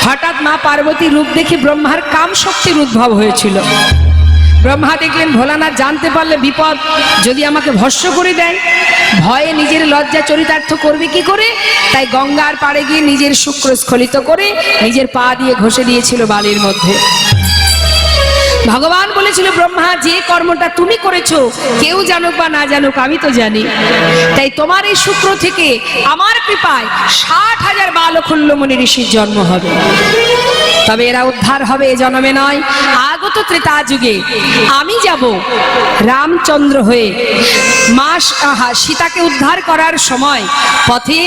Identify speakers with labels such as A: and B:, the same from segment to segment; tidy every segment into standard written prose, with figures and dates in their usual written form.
A: হঠাৎ মা পার্বতী রূপ দেখে ব্রহ্মার কাম শক্তির উদ্ভব হয়েছিল। ব্রহ্মা দেখলেন ভোলানাথ জানতে পারলে বিপদ, যদি আমাকে ভস্ম করে দেয়, ভয়ে নিজের লজ্জা চরিতার্থ করবে কি করে, তাই গঙ্গার পাড়ে গিয়ে নিজের শুক্র স্খলিত করে নিজের পা দিয়ে ঘষে দিয়েছিল বালির মধ্যে। ভগবান বলেছিল, ব্রহ্মা যে কর্মটা তুমি করেছো কেউ জানুক বা না জানুক আমি তো জানি, তাই তোমার এই শুক্র থেকে আমার কৃপায় 60,000 বালখল্য মুনি ঋষির জন্ম হবে। তবে এরা উদ্ধার হবে এ জন্মে নয়, আগত ত্রেতা যুগে আমি যাব রামচন্দ্র হয়ে মা সীতাকে উদ্ধার করার সময় পথে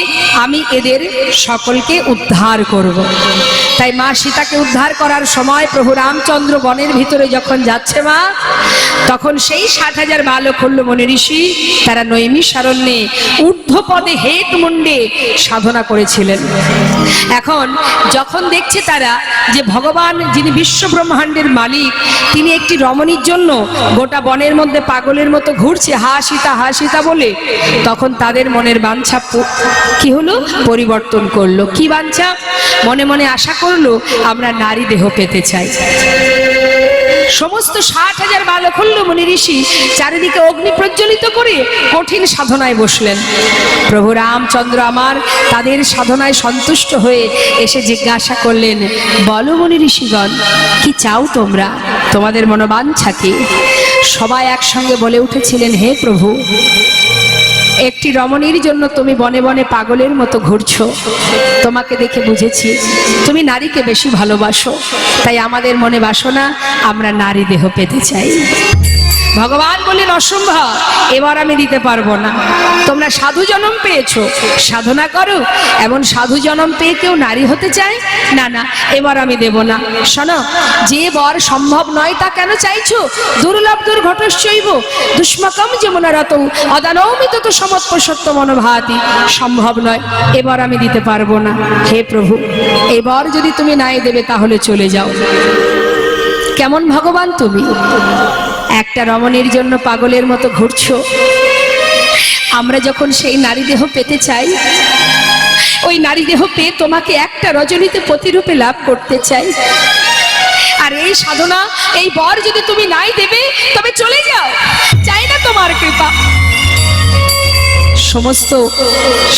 A: আমি এদের সকলকে উদ্ধার করব। তাই মা সীতাকে উদ্ধার করার সময় প্রভু রামচন্দ্র বনের ভিতরে যখন যাচ্ছে মা, তখন সেই 60,000 বালখল্য মুনি ঋষি তারা নৈমিষারণ্যে ঊর্ধ্বপদে হেট মুন্ডে সাধনা করেছিলেন। এখন যখন দেখছে তারা যে ভগবান যিনি বিশ্ব ব্রহ্মাণ্ডের মালিক, তিনি একটি রমণীর জন্য গোটা বনের মধ্যে পাগলের মতো ঘুরছে হা সীতা বলে, তখন তাদের মনের বাঞ্ছা কি হলো, পরিবর্তন করলো। কি বাঞ্ছা? মনে মনে আশা করলো আমরা নারী দেহ পেতে চাই। সমস্ত 60,000 বালখল্য মুনি ঋষি চারিদিকে অগ্নি প্রজ্বলিত করে কঠিন সাধনায় বসলেন। প্রভু রামচন্দ্র আমার তাদের সাধনায় সন্তুষ্ট হয়ে এসে জিজ্ঞাসা করলেন, বলো মুনি ঋষিগণ, কি চাও তোমরা, তোমাদের মনোবাঞ্ছা কি? সবাই একসঙ্গে বলে উঠেছিলেন, হে প্রভু, একটি রমণীর জন্য তুমি বনে বনে পাগলের মতো ঘুরছো, তোমাকে দেখে বুঝেছি তুমি নারীকে বেশি ভালোবাসো, তাই আমাদের মনে বাসনা আমরা নারী দেহ পেতে চাই। ভগবান বললেন, অসম্ভব, এবার আমি দিতে পারবো না। তোমরা সাধু জন্ম পেয়েছো, সাধনা করো, এমন সাধু জন্ম পেয়ে কেউ নারী হতে চায় না, না এবার আমি দেব না। শোনো, যে বর সম্ভব নয় তা কেন চাইছো? দুর্লভ দুর্ঘটশ্চৈব দুষ্মকম যমুনারত অদানৌমিত তো সমত্ব সত্য মনোভাতি। সম্ভব নয়, এবার আমি দিতে পারবো না। হে প্রভু, এবার যদি তুমি নাই দেবে তাহলে চলে যাও। কেমন ভগবান তুমি, একটা রমণীর জন্য পাগলের মতো ঘুরছো, আমরা যখন সেই নারী দেহ পেতে চাই, ওই নারী দেহ পেয়ে তোমাকে একটা রজনীতে প্রতিরূপে লাভ করতে চাই, আর এই সাধনা এই বর যদি তুমি নাই দেবে তবে চলে যাও, চাই না তোমার কৃপা। সমস্ত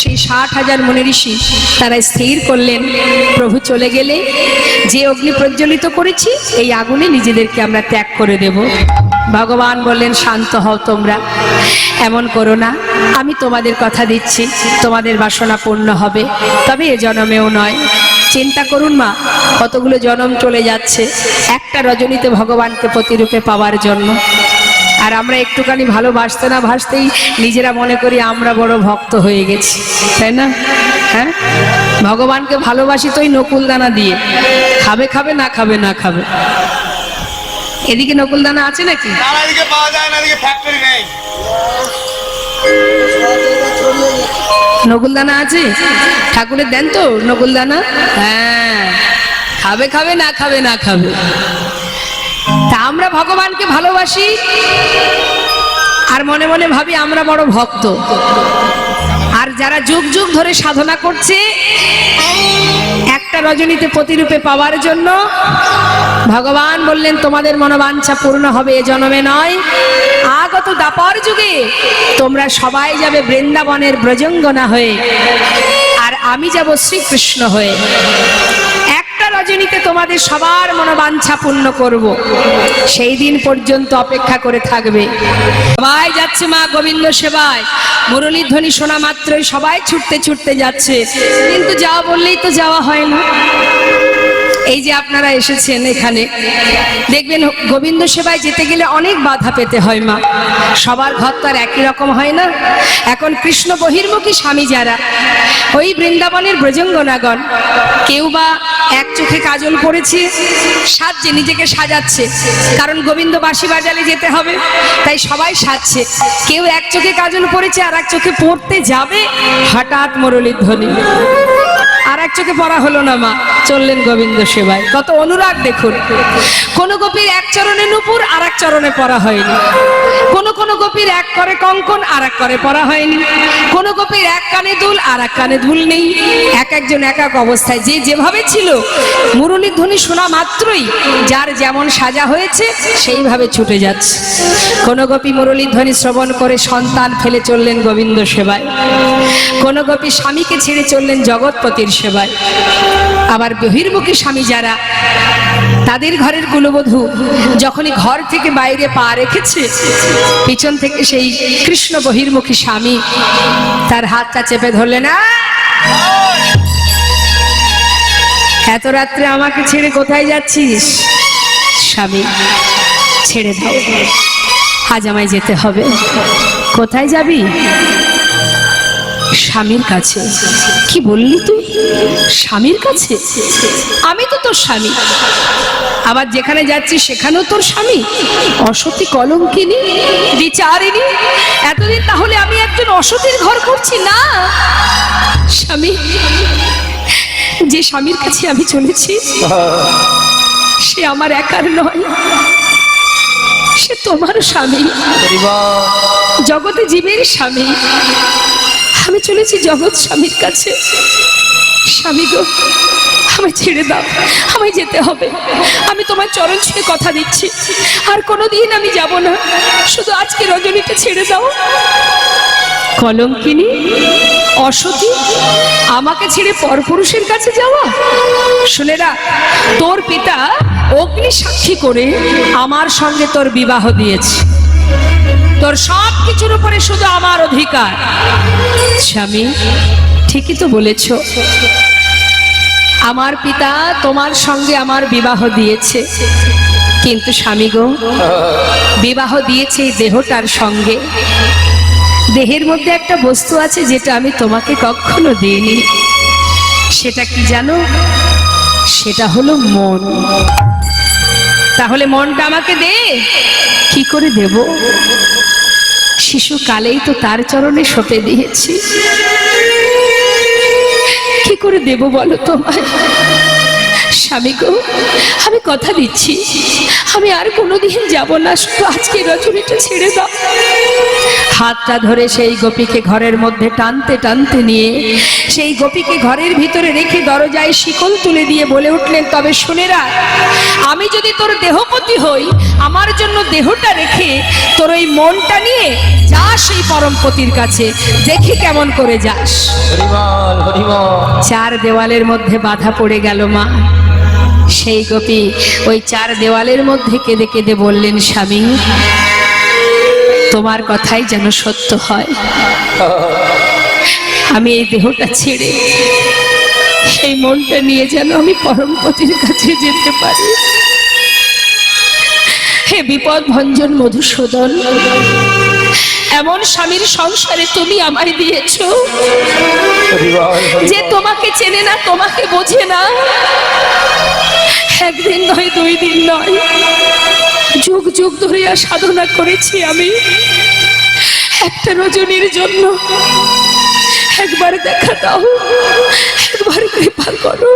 A: সেই 60,000 মুনি ঋষি তারা স্থির করলেন, প্রভু চলে গেলে যে অগ্নি প্রজ্বলিত করেছি এই আগুনে নিজেদেরকে আমরা ত্যাগ করে দেব। ভগবান বললেন, শান্ত হও তোমরা, এমন করো না, আমি তোমাদের কথা দিচ্ছি তোমাদের বাসনা পূর্ণ হবে, তবে এ জন্মেও নয়। চিন্তা করুন মা, কতগুলো জন্ম চলে যাচ্ছে একটা রজনীতে ভগবানকে প্রতিরূপে পাওয়ার জন্য, আর আমরা একটুখানি ভালোবাসতে না ভাসতেই নিজেরা মনে করি আমরা বড় ভক্ত হয়ে গেছি, তাই না? হ্যাঁ, ভগবানকে ভালোবাসি তো ওই নকুলদানা দিয়ে, খাবে খাবে না খাবে না খাবে। এদিকে নকুলদানা আছে নাকি? নকুলদানা আছে? ঠাকুরের দেন তো নকুলদানা? হ্যাঁ, খাবে খাবে না খাবে না খাবে। তা আমরা ভগবানকে ভালোবাসি আর মনে মনে ভাবি আমরা বড় ভক্ত, আর যারা যুগ যুগ ধরে সাধনা করছে একটা রজনীতে প্রতিরূপে পাওয়ার জন্য, ভগবান বললেন তোমাদের মনোবাঞ্ছা পূর্ণ হবে এ জন্মে নয়, আগত দাপর যুগে তোমরা সবাই যাবে বৃন্দাবনের ব্রজঙ্গনা হয়ে, আর আমি যাব শ্রীকৃষ্ণ হয়ে। একটা রজনীতে তোমাদের সবার মনোবাঞ্ছা পূর্ণ করব, সেই দিন পর্যন্ত অপেক্ষা করে থাকবে। সবাই যাচ্ছে মা গোবিন্দ সেবায়, মুরলীর ধ্বনি শোনা মাত্রই সবাই ছুটতে ছুটতে যাচ্ছে, কিন্তু যাওয়া বললেই তো যাওয়া হয় না। এই যে আপনারা এসেছেন এখানে, দেখবেন গোবিন্দ সেবায় যেতে গেলে অনেক বাধা পেতে হয় মা, সবার ঘর তো আর একই রকম হয় না। এখন কৃষ্ণ বহির্মুখী স্বামী যারা, ওই বৃন্দাবনের ব্রজঙ্গনাগণ, কেউ বা এক চোখে কাজল পড়েছে, সাজছে, নিজেকে সাজাচ্ছে, কারণ গোবিন্দ বাঁশি বাজালে যেতে হবে তাই সবাই সাজছে। কেউ এক চোখে কাজল পড়েছে আর এক চোখে পড়তে যাবে, হঠাৎ মুরলীর ধ্বনি, আর এক চোখে পড়া হলো না মা, চললেন গোবিন্দ সেবায়। কত অনুরাগ দেখুন। কোন গোপীর এক চরণে নূপুর, আর এক চরণে পরা হয়নি। কোন কোন গোপীর এক করে কঙ্কন, আর এক করে পরা হয়নি। কোন গোপীর এক কানে দুল, আর এক কানে দুল নেই। এক একজন এক এক অবস্থায়, যে যেভাবে ছিল, মুরলীর ধ্বনি শোনা মাত্রই যার যেমন সাজা হয়েছে সেইভাবে ছুটে যাচ্ছে। কোন গোপী মুরলীর ধ্বনি শ্রবণ করে সন্তান ফেলে চললেন গোবিন্দ সেবায়। কোন গোপী স্বামীকে ছেড়ে চললেন জগৎপতির সেবায়। আবার বহির্মুখী স্বামী যারা, তাদের ঘরের কুলবধূ যখনই ঘর থেকে বাইরে পা রেখেছে, পিছন থেকে সেই কৃষ্ণ বহির্মুখী স্বামী তার হাতটা চেপে ধরলেন। এত রাত্রে আমাকে ছেড়ে কোথায় যাচ্ছিস? স্বামী, ছেড়ে দাও, আজ আমায় যেতে হবে। কোথায় যাবি? স্বামীর কাছে। কি বললি তুই? স্বামীর কাছে? আমি তো তোর স্বামী। আবার যেখানে যাচ্ছি সেখানেও তোর স্বামী? অসতী, কলঙ্কিনী, বিচারিণী। এতদিন তাহলে আমি একজন অসতীর ঘর করছি না? স্বামী, যে স্বামীর কাছে আমি চলেছি সে আমার একার নয়, সে তোমার স্বামী, জগতে জীবের স্বামী। আমি চলেছি জগৎ স্বামীর কাছে। স্বামী গো, আমায় ছেড়ে দাও, আমায় যেতে হবে। আমি তোমার চরণ ছুঁয়ে কথা দিচ্ছি, আর কোনোদিন আমি যাব না। শুধু আজকে রজনীকে ছেড়ে দাও। কলঙ্কিনী, অসতী, আমাকে ছেড়ে পরপুরুষের কাছে যাওয়া? শুনে রাখ, তোর পিতা অগ্নি সাক্ষী করে আমার সঙ্গে তোর বিবাহ দিয়েছে। তোর সব কিছুর উপরে শুধু আমার অধিকার। স্বামী, ঠিকই তো বলেছ। আমার পিতা তোমার সঙ্গে আমার বিবাহ দিয়েছে, কিন্তু স্বামী গো, বিবাহ দিয়েছে এই দেহটার সঙ্গে। দেহের মধ্যে একটা বস্তু আছে যেটা আমি তোমাকে কখনো দিইনি। সেটা কি জানো? সেটা হলো মন। তাহলে মনটা আমাকে দে। কি করে দেব? শিশুকালেই তো তার চরণে সঁপে দিয়েছি। কি করে দেব বলো তোমায়? স্বামী গো, আমি কথা দিচ্ছি, আমি আর কোনোদিন যাব না। শুধু আজকে রজনীটা ছেড়ে দাও। হাতটা ধরে সেই গোপীকে ঘরের মধ্যে টানতে টানতে নিয়ে সেই গোপীকে ঘরের ভিতরে রেখে দরজায় শিকল তুলে দিয়ে বলে উঠলেন, তবে শুনে রাখ, আমি যদি তোর দেহপতি হই, আমার জন্য দেহটা রেখে তোর ওই মনটা নিয়ে যাস সেই পরমপতির কাছে, দেখি কেমন করে যাস। চার দেওয়ালের মধ্যে বাধা পড়ে গেল মা। সেই গোপী ওই চার দেওয়ালের মধ্যে কেঁদে কেঁদে বললেন, স্বামী, তোমার কথাই যেন সত্য হয়। আমি এই দেহটা ছেড়ে সেই মনটা নিয়ে যেন আমি পরমপতির কাছে যেতে পারি। হে বিপদ ভঞ্জন মধুসূদন, এমন স্বামীর সংসারে তুমি আমায় দিয়েছো যে তোমাকে চেনে না, তোমাকে বোঝে না। একদিন নয়, দুই দিন নয়, যুগ যুগ ধরে সাধনা করেছি আমি একটা রজনীর জন্য। একবার দেখা দাও, একবার কৃপা করো,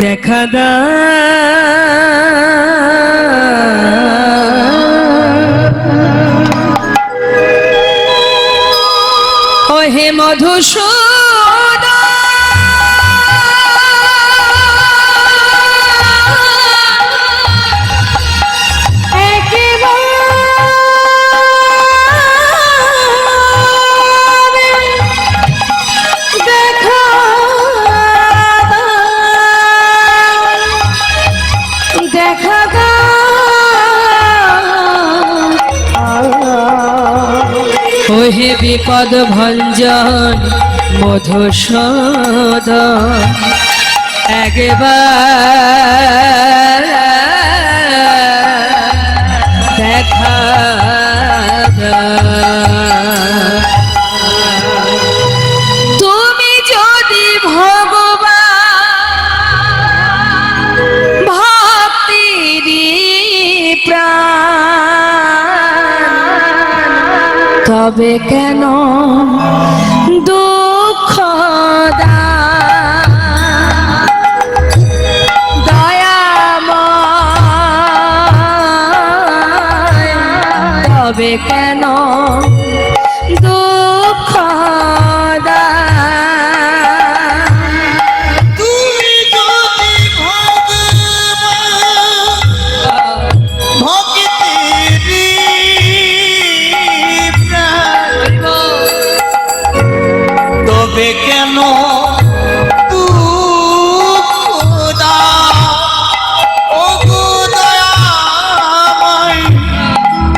A: দেখা দাও। ও হে মধুসূদন, হে বিপদ ভঞ্জন মধুসূদন, একবার দেখা তুমি যদি ভগবান ভক্তির প্রাণ, তবে কেন দুঃখ দাও? তবে কেন দুঃখ
B: তুমি যদি ভক্তেরি প্রাণ, তবে কেন দুঃখ দাও? ও গো দয়াময়,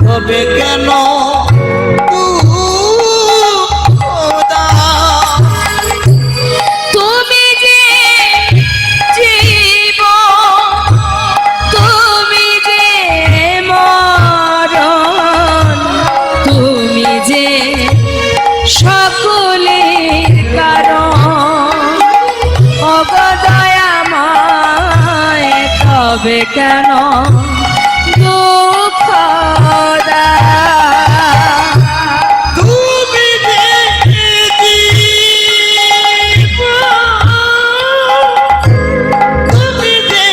B: তবে কেন দুঃখ দাও?
A: তুমি যে জীব, তুমি যে মরণ, তুমি যে সকলের কারণ, অগদয়াময় তবে কেন দুঃখ দাও?
B: তুমি যে জীব, তুমি যে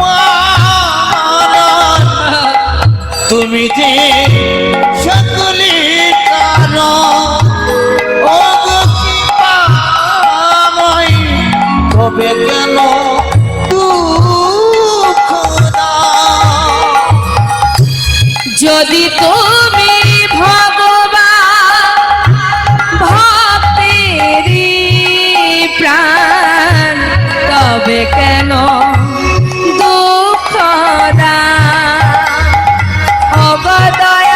B: মরণ, তুমি যে সকলের কারণ, ও গো কৃপাময়, তবে কেন দুঃখ দাও?
A: যদি তুমি ভগবান ভক্তেরি প্রাণ, তবে কেন দুঃখ দাও?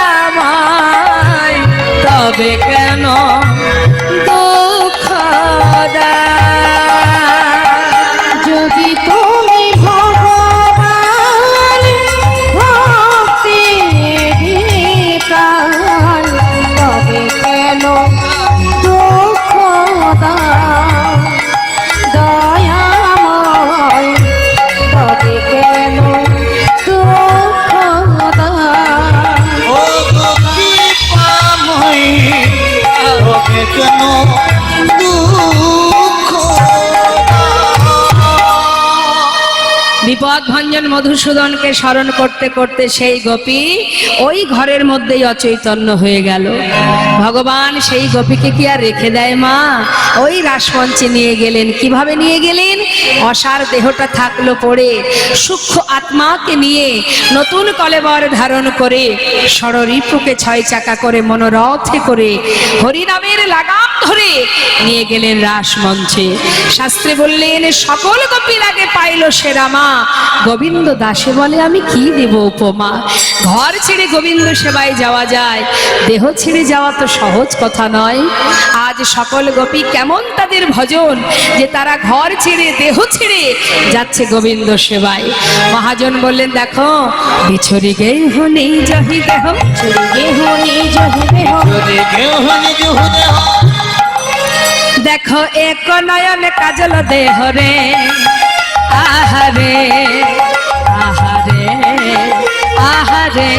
A: অগদয়াময় তবে কেন দুঃখ দাও? যদি তুমি ভগবান ভক্তেরি প্রাণ, তবে কেন দুঃখ দাও? দয়াময় তবে কেন দুঃখ দাও?
B: ও গো কৃপাময়, তবে কেন দুঃখ দাও?
A: বিপদ ভঞ্জন মধুসূদনকে স্মরণ করতে করতে সেই গোপী ওই ঘরের মধ্যেই অচৈতন্য হয়ে গেল। ভগবান সেই গোপীকে কি আর রেখে দেয় মা? ওই রাসমঞ্চে নিয়ে গেলেন। কিভাবে নিয়ে গেলেন? অসার দেহটা থাকলো পড়ে, সূক্ষ্ম আত্মাকে নিয়ে নতুন কলেবর ধারণ করে ষড়রিপুকে 6 চাকা করে মনোরথে করে হরিনামের লাগাম ধরে নিয়ে গেলেন রাসমঞ্চে। শাস্ত্রে বললেন সকল গোপীর আগে পাইল সেরা মা। গোবিন্দ দাসে বলে আমি কি দেব উপমা? ঘর ছেড়ে গোবিন্দ সেবায় যাওয়া যায়, দেহ ছেড়ে যাওয়া তো সহজ কথা নয়। আজ সকল গোপী কেমন তাদের ভজন যে তারা ঘর ছেড়ে দেহ ছেড়ে যাচ্ছে গোবিন্দ সেবায়। মহাজন বললেন দেখো, বিছড়ি গেহ নেই জহি দেহ, গেহ নেই জহি দেহ,
B: যদি কেউ নিজ দেহ,
A: দেখো এক নয়ন কাজল দেহ রে, আহারে আহারে আহারে।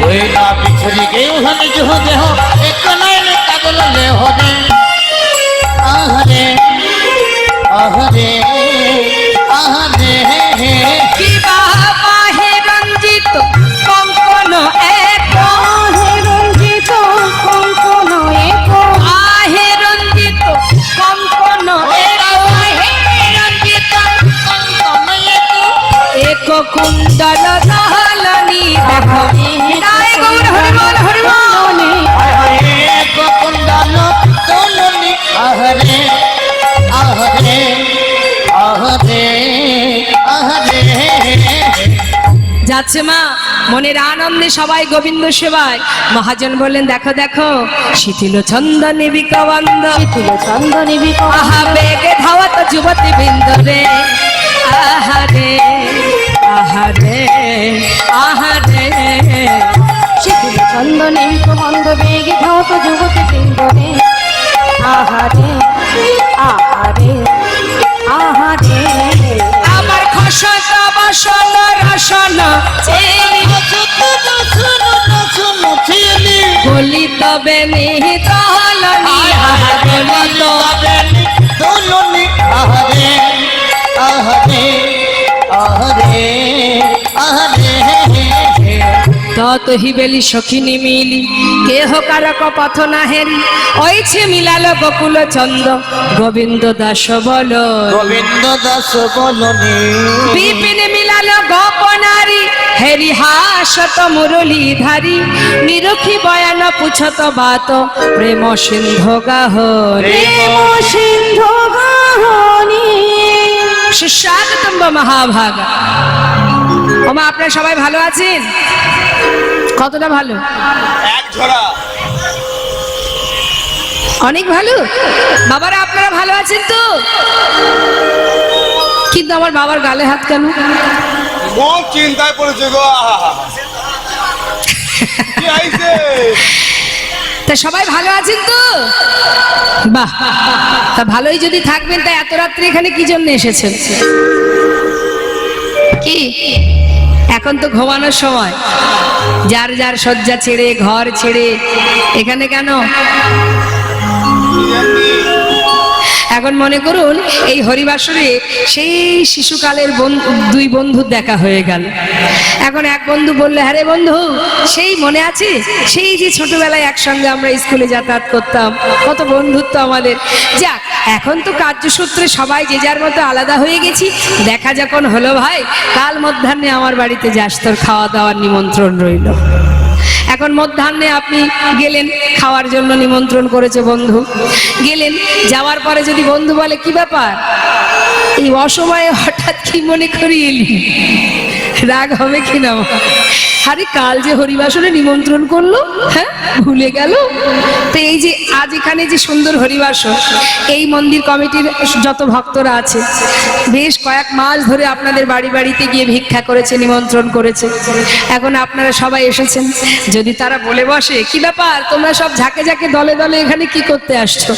B: ওই না বিছড়ি কেউ নিজ দেহ, এক নয়ন কাজল দেহ রে, আহারে আহারে আহারে।
A: কি বাবা হে রঞ্জিত কঙ্কন এক, হে রঞ্জিত কঙ্কন এক, আহে রঞ্জিত কঙ্কন এক, হে রঞ্জিত কঙ্কন এক, এক কুণ্ডল দহলনি দেখো। জয় গৌর হরিবল হরিবল।
B: এক কুণ্ডল দোলনি, আহারে আহারে আহারে আহারে।
A: যাচ্ছে মা মনের আনন্দে সবাই গোবিন্দ সেবায়। মহাজন বললেন দেখো দেখো, শিথিল চন্দনে বিকবন্ধ, শিথিল চন্দনে বিকবন্ধ, আহা বেগে ধাওয়াত যুবতী বৃন্দ রে, আহারে আহারে আহারে। শিথিল চন্দনে বিকবন্ধ, বেগে ধাওয়াত যুবতী বৃন্দ রে, আহারে আহারে আহারে। আমার খসত বাসন রসন চেলি, বলি তবে নিহিত হলনি, বলি তবে
B: দোলনি, আহারে আহারে আহারে আহারে।
A: তত হিবেলি সখিনী মিলি কেহ কারক পথ না হেরি ওইছে মিলাল গোকুল চন্দ্র গোবিন্দ দাস বল
B: গোবিন্দ দাস বলনে
A: বিপিন মিলাল গোপনারী হেরি হাসত মুরলী ধারী নিরখি বয়ান পুছত বাত প্রেম সিন্ধু গাহরি
B: সিন্ধু গাহনি
A: সুস্বাগতম মহাভাগা। ওমা আপনারা সবাই ভালো আছেন? কতটা ভালো?
C: এক ঝরা
A: অনেক ভালো। বাবারা আপনারা ভালো আছেন তো? কিন্তু আমার বাবার গালে হাত কেন?
C: কোন চিন্তায় পড়েছে গো? কি আইছে?
A: তা সবাই ভালো আছেন তো? বাহ, তা ভালোই যদি থাকবেন তা এত রাত্রে এখানে কি জন্য এসেছেন? কি এখন তো ঘুমানোর সময়, যার যার শয্যা ছেড়ে ঘর ছেড়ে এখানে কেন? এখন মনে করুন এই হরিবাসরে সেই শিশুকালের দুই বন্ধুর দেখা হয়ে গেল। এখন এক বন্ধু বললে, হ্যাঁ রে বন্ধু, সেই মনে আছে সেই যে ছোটবেলায় একসঙ্গে আমরা স্কুলে যাতায়াত করতাম, কত বন্ধুত্ব আমাদের। যাক, এখন তো কার্যসূত্রে সবাই যে যার মতো আলাদা হয়ে গেছি, দেখা যখন হলো ভাই, কাল মধ্যাহ্নে আমার বাড়িতে যাস, তোর খাওয়া দাওয়ার নিমন্ত্রণ রইল। এখন মধ্যাহ্নে আপনি গেলেন, খাওয়ার জন্য নিমন্ত্রণ করেছে বন্ধু, গেলেন, যাওয়ার পরে যদি বন্ধু বলে, কি ব্যাপার এই অসময়ে হঠাৎ কি মনে করিয়ে এলি? রাগ হবে কিনা? আরে কাল যে হরিবাসরে নিমন্ত্রণ করলো, হ্যাঁ ভুলে গেল? তো এই যে আজ এখানে যে সুন্দর হরিবাসর, এই মন্দির কমিটির যত ভক্তরা আছে বেশ কয়েক মাস ধরে আপনাদের বাড়ি বাড়িতে গিয়ে ভিক্ষা করেছে, নিমন্ত্রণ করেছে। এখন আপনারা সবাই এসেছেন, যদি তারা বলে বসে, কি ব্যাপার তোমরা সব ঝাঁকে ঝাঁকে দলে দলে এখানে কি করতে আসছো?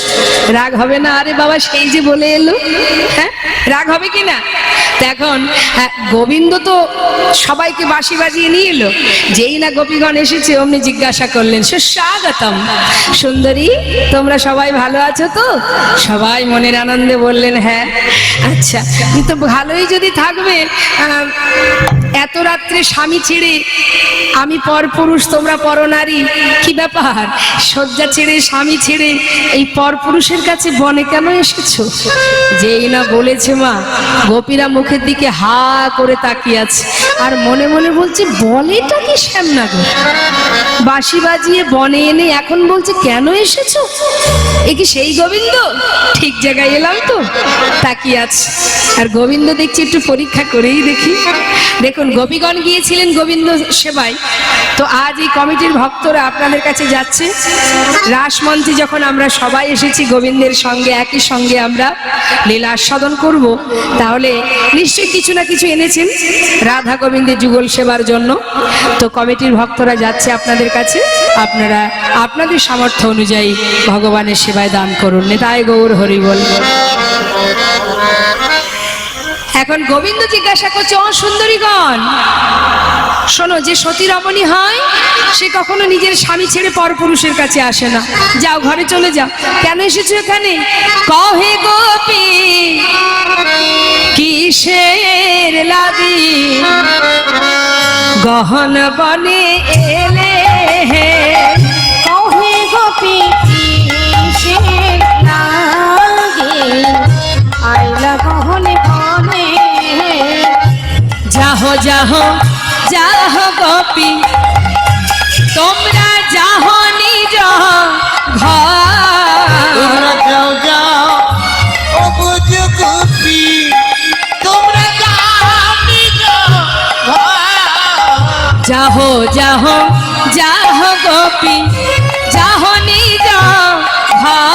A: রাগ হবে না? আরে বাবা সেই যে বলে এলো, হ্যাঁ রাগ হবে কি না? এখন গোবিন্দ তো সবাইকে বাঁশি বাজিয়ে নিয়ে এলো, যেই না গোপীগণ এসেছে অমনি জিজ্ঞাসা করলেন, সুস্বাগতম সুন্দরী, তোমরা সবাই ভালো আছো তো? সবাই মনের আনন্দে বললেন হ্যাঁ। আচ্ছা, কিন্তু ভালোই যদি থাকবে, এত রাত্রে স্বামী ছেড়ে আমি পরপুরুষ, তোমরা পরনারী, কি ব্যাপার শয্যা ছেড়ে স্বামী ছেড়ে এই পরপুরুষের কাছে বনে কেন এসেছো? যেই না বলেছে মা, গোপীরা মুখের দিকে হা করে তাকিয়ে আছে আর মনে মনে বলছে, বলেটা কি শ্যামনা গো, বাঁশি বাজিয়ে বনে এনে এখন বলছে কেন এসেছো? এ কি সেই গোবিন্দ? ঠিক জায়গায় এলাম তো? তাকিয়ে আছে। আর গোবিন্দ দেখছি একটু পরীক্ষা করেই দেখি। দেখুন, গোপীগণ গিয়েছিলেন গোবিন্দ সেবায়, তো আজ এই কমিটির ভক্তরা আপনাদের কাছে যাচ্ছে। রাসমঞ্চে যখন আমরা সবাই এসেছি গোবিন্দের সঙ্গে, একই সঙ্গে আমরা লীলা আস্বাদন করব, তাহলে নিশ্চয়ই কিছু না কিছু এনেছেন রাধা গোবিন্দের যুগল সেবার জন্য। তো কমিটির ভক্তরা যাচ্ছে আপনাদের কাছে, আপনারা আপনাদের সামর্থ্য অনুযায়ী ভগবানের সেবায় দান করুন। নেতাই গৌর হরি বল। এখন গোবিন্দ জিজ্ঞাসা করছে, ও সুন্দরীগণ শোনো, যে সতী রমণী হয় সে কখনো নিজের স্বামী ছেড়ে পরপুরুষের কাছে আসে না। যাও ঘরে চলে যাও। কেন এসেছো এখানে? কহে গোপী কিসের লাগি গহন বনে এলে,
B: কহে গোপী কিসের লাগি আইলা গহনে বনে।
A: যাহো যাহো যাহো গোপী, তোমরা যাহো নিজ ঘর।
B: যাও যাও ও বুঝ গোপী, তোমরা যাও নিজ ঘর।
A: যাহো যাহো যাহো গোপী, যাহো নিজ ঘর।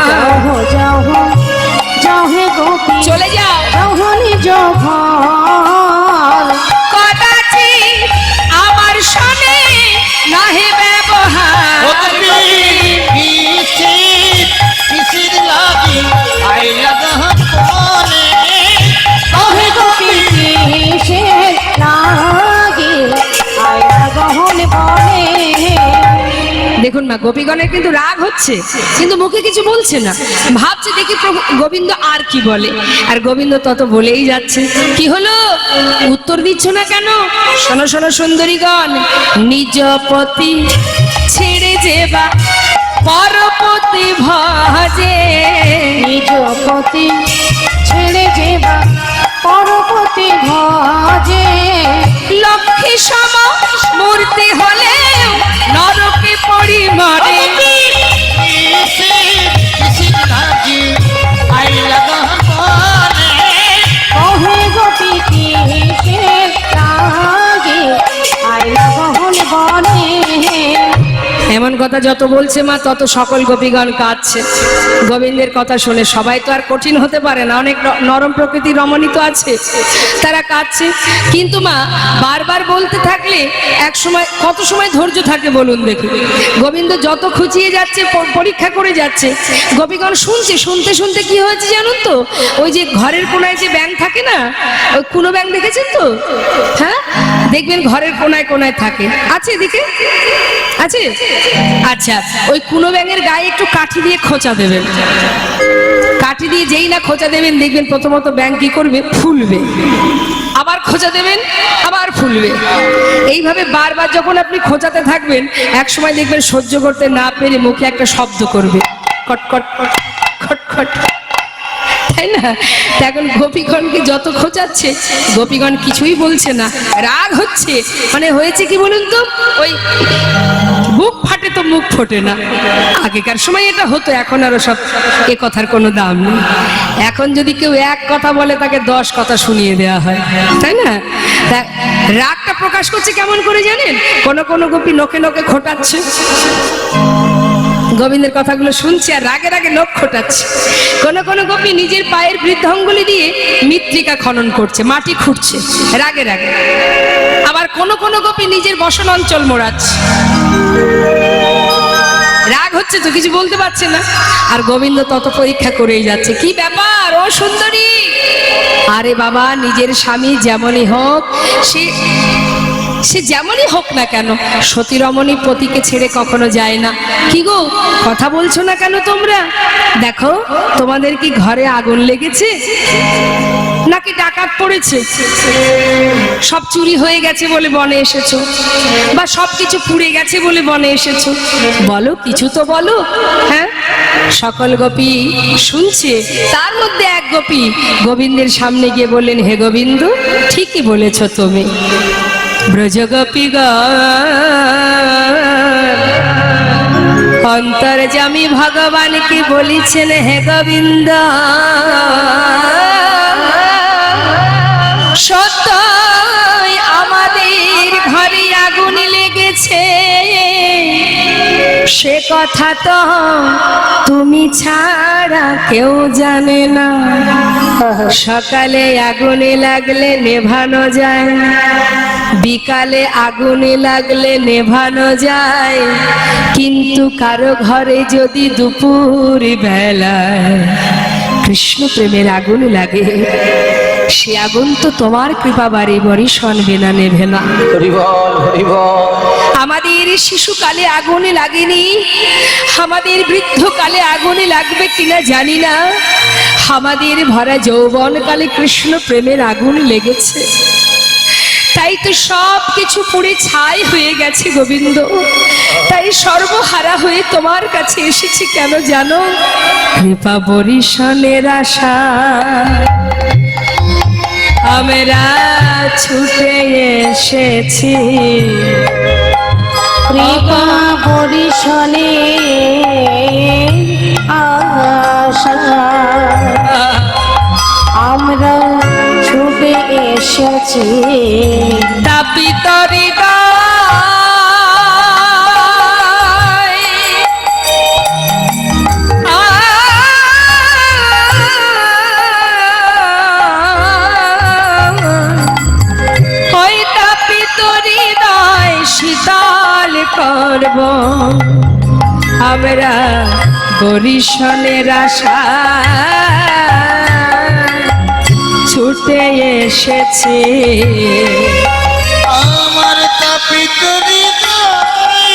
B: যাও যাও যাও হে গোপী,
A: চলে যাও
B: যাও নিজ ঘর।
A: কদাচি আমার সনে নাহে ব্যবহার।
B: কিসের লাগি আইলা গহন বনে। কহে গোপী কিসের লাগি আইলা গহন বনে।
A: না, গোপীগণের কিন্তু রাগ হচ্ছে, কিন্তু মুখে কিছু বলছে না, ভাবছে দেখি প্রভু গোবিন্দ আর কি বলে। আর গোবিন্দ তত বলেই যাচ্ছে। কি হলো, উত্তর দিচ্ছ না কেন? শোনো শোনো সুন্দরীগণ, নিজ পতি ছেড়ে যেবা পরপতি ভজে,
B: নিজ পতি ছেড়ে যেবা পরপতি ভজে,
A: লক্ষ্মী সম মূর্তি হলে নরকে পড়ি মরে।
B: কহে গোপী কিসের লাগে আইলা গহন বনে।
A: এমন কথা যত বলছে মা, তত সকল গোপীগণ কাঁদছে গোবিন্দের কথা শুনে। সবাই তো আর কঠিন হতে পারে না, অনেক নরম প্রকৃতির রমণী তো আছে, তারা কাঁদছে। কিন্তু মা বারবার বলতে থাকলে এক সময়, কত সময় ধৈর্য থাকে বলুন দেখি? গোবিন্দ যত খুঁচিয়ে যাচ্ছে, পরীক্ষা করে যাচ্ছে, গোপীগণ শুনছে। শুনতে শুনতে কি হয়েছে জানুন তো? ওই যে ঘরের কোনায় যে ব্যাঙ থাকে না, ওই কুনো ব্যাঙ দেখেছেন তো? হ্যাঁ, দেখবেন ঘরের কোনায় কোনায় থাকে, আছে এদিকে আছে। আচ্ছা, ওই কুনো ব্যাঙের গায়ে একটু কাঠি দিয়ে খোঁচা দেবেন। কাঠি দিয়ে যেই না খোঁচা দেবেন, দেখবেন প্রথমত ব্যাঙ কি করবে? ফুলবে। আবার খোঁচা দেবেন, আবার ফুলবে। এইভাবে বারবার যখন আপনি খোঁচাতে থাকবেন, এক সময় দেখবেন সহ্য করতে না পেরে মুখে একটা শব্দ করবে, কটকট খটখট, তাই না? এখন গোপীগণকে যত খোঁচাচ্ছে, গোপীগণ কিছুই বলছে না, রাগ হচ্ছে। মানে হয়েছে কি বলুন তো, ওই বুক ফাটে তো মুখ ফোটে না। আগেকার সময় এটা হতো, এখন আরো সব এ কথার কোনো দাম নেই। এখন যদি কেউ এক কথা বলে, তাকে 10 কথা শুনিয়ে দেওয়া হয়, তাই না? তা রাগটা প্রকাশ করছে কেমন করে জানেন? কোন কোন গোপী নখে নখে খোটাচ্ছে, গোবিন্দের কথাগুলো শুনছে আর রাগে রাগে নখ খোটাচ্ছে। কোন কোন গোপী নিজের পায়ের বৃদ্ধাঙ্গুলি দিয়ে মৃত্তিকা খনন করছে, মাটি খুঁড়ছে রাগে রাগে। আবার কোন কোন গোপী নিজের বসন অঞ্চল মোড়াচ্ছে, রাগ হচ্ছে তো, কিছু বলতে পারছে না। আর গোবিন্দ তত পরীক্ষা করেই যাচ্ছে। কি ব্যাপার ও সুন্দরী? আরে বাবা, নিজের স্বামী যেমনই হোক, সে যেমনই হোক না কেন, সতী রমণী পতিকে ছেড়ে কখনো যায় না। কি গো, কথা বলছো না কেন তোমরা? দেখো, তোমাদের কি ঘরে আগুন লেগেছে, নাকি ডাকাত পড়েছে? সব চুরি হয়ে গেছে বলে বনে এসেছো, বা সবকিছু পুড়ে গেছে বলে বনে এসেছো? বলো, কিছু তো বলো। হ্যাঁ, সকল গোপী শুনছে। তার মধ্যে এক গোপী গোবিন্দের সামনে গিয়ে বললেন, হে গোবিন্দ, ঠিকই বলেছ তুমি। অন্তর্যামী ভগবান কি বলিছেন, হে গোবিন্দ, সত্যই আমাদের ঘরে আগুন লেগেছে, সে কথা তো তুমি ছাড়া কেউ জানে না। সকালে আগুনে লাগলে নেভানো যায়, বিকালে আগুনে লাগলে নেভানো যায়, কিন্তু কারো ঘরে যদি দুপুর বেলায় কৃষ্ণ প্রেমের আগুন লাগে, সে আগুন তো তোমার কৃপা বাড়ি বাড়ি শোনবে না, নেভে না। আমাদের শিশুকালে আগুনে লাগেনি, আমাদের বৃদ্ধকালে আগুনে লাগবে কিনা জানি না, আমাদের ভরা যৌবনকালে কৃষ্ণ প্রেমের আগুন লেগেছে। তাই তো সব কিছু পুড়ে ছাই হয়ে গেছে গোবিন্দ। তাই সর্বহারা হয়ে তোমার কাছে এসেছি, কেন জানো? কৃপা বরিশনের আশা আমরা ছুটে এসেছি,
B: কৃপা বরিশনে আশা আমরা ছুটে এসেছি।
A: তাপিত হৃদয় ওই তাপিত হৃদয় শীতল করব আমরা বরিশনের আশা ছুটে এসেছি।
B: আমার তাপিত হৃদয়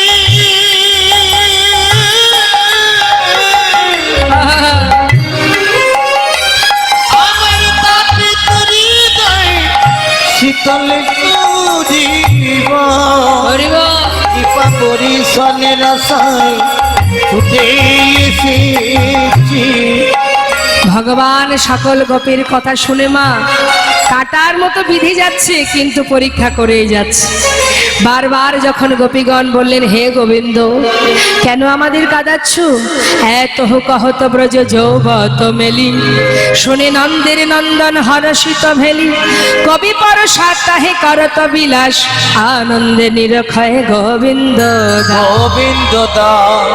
D: শীতল জীব
A: হরিব
D: কৃপা বরিশনের আশায় ছুটে এসেছি।
A: ভগবান সকল গোপীর কথা শুনে মা কাটার মতো বিধে যাচ্ছে, কিন্তু পরীক্ষা করেই যাচ্ছে। বারবার যখন গোপীগণ বললেন, হে গোবিন্দ, কেন আমাদের কাঁদাচ্ছ? এত কহত ব্রজ যৌবত মেলি, শুনে নন্দের নন্দন হরষিত ভেলি, কবি পরশাত তাহে করত বিলাস, আনন্দে নিরক্ষয় গোবিন্দ দাস।
D: গোবিন্দ দাস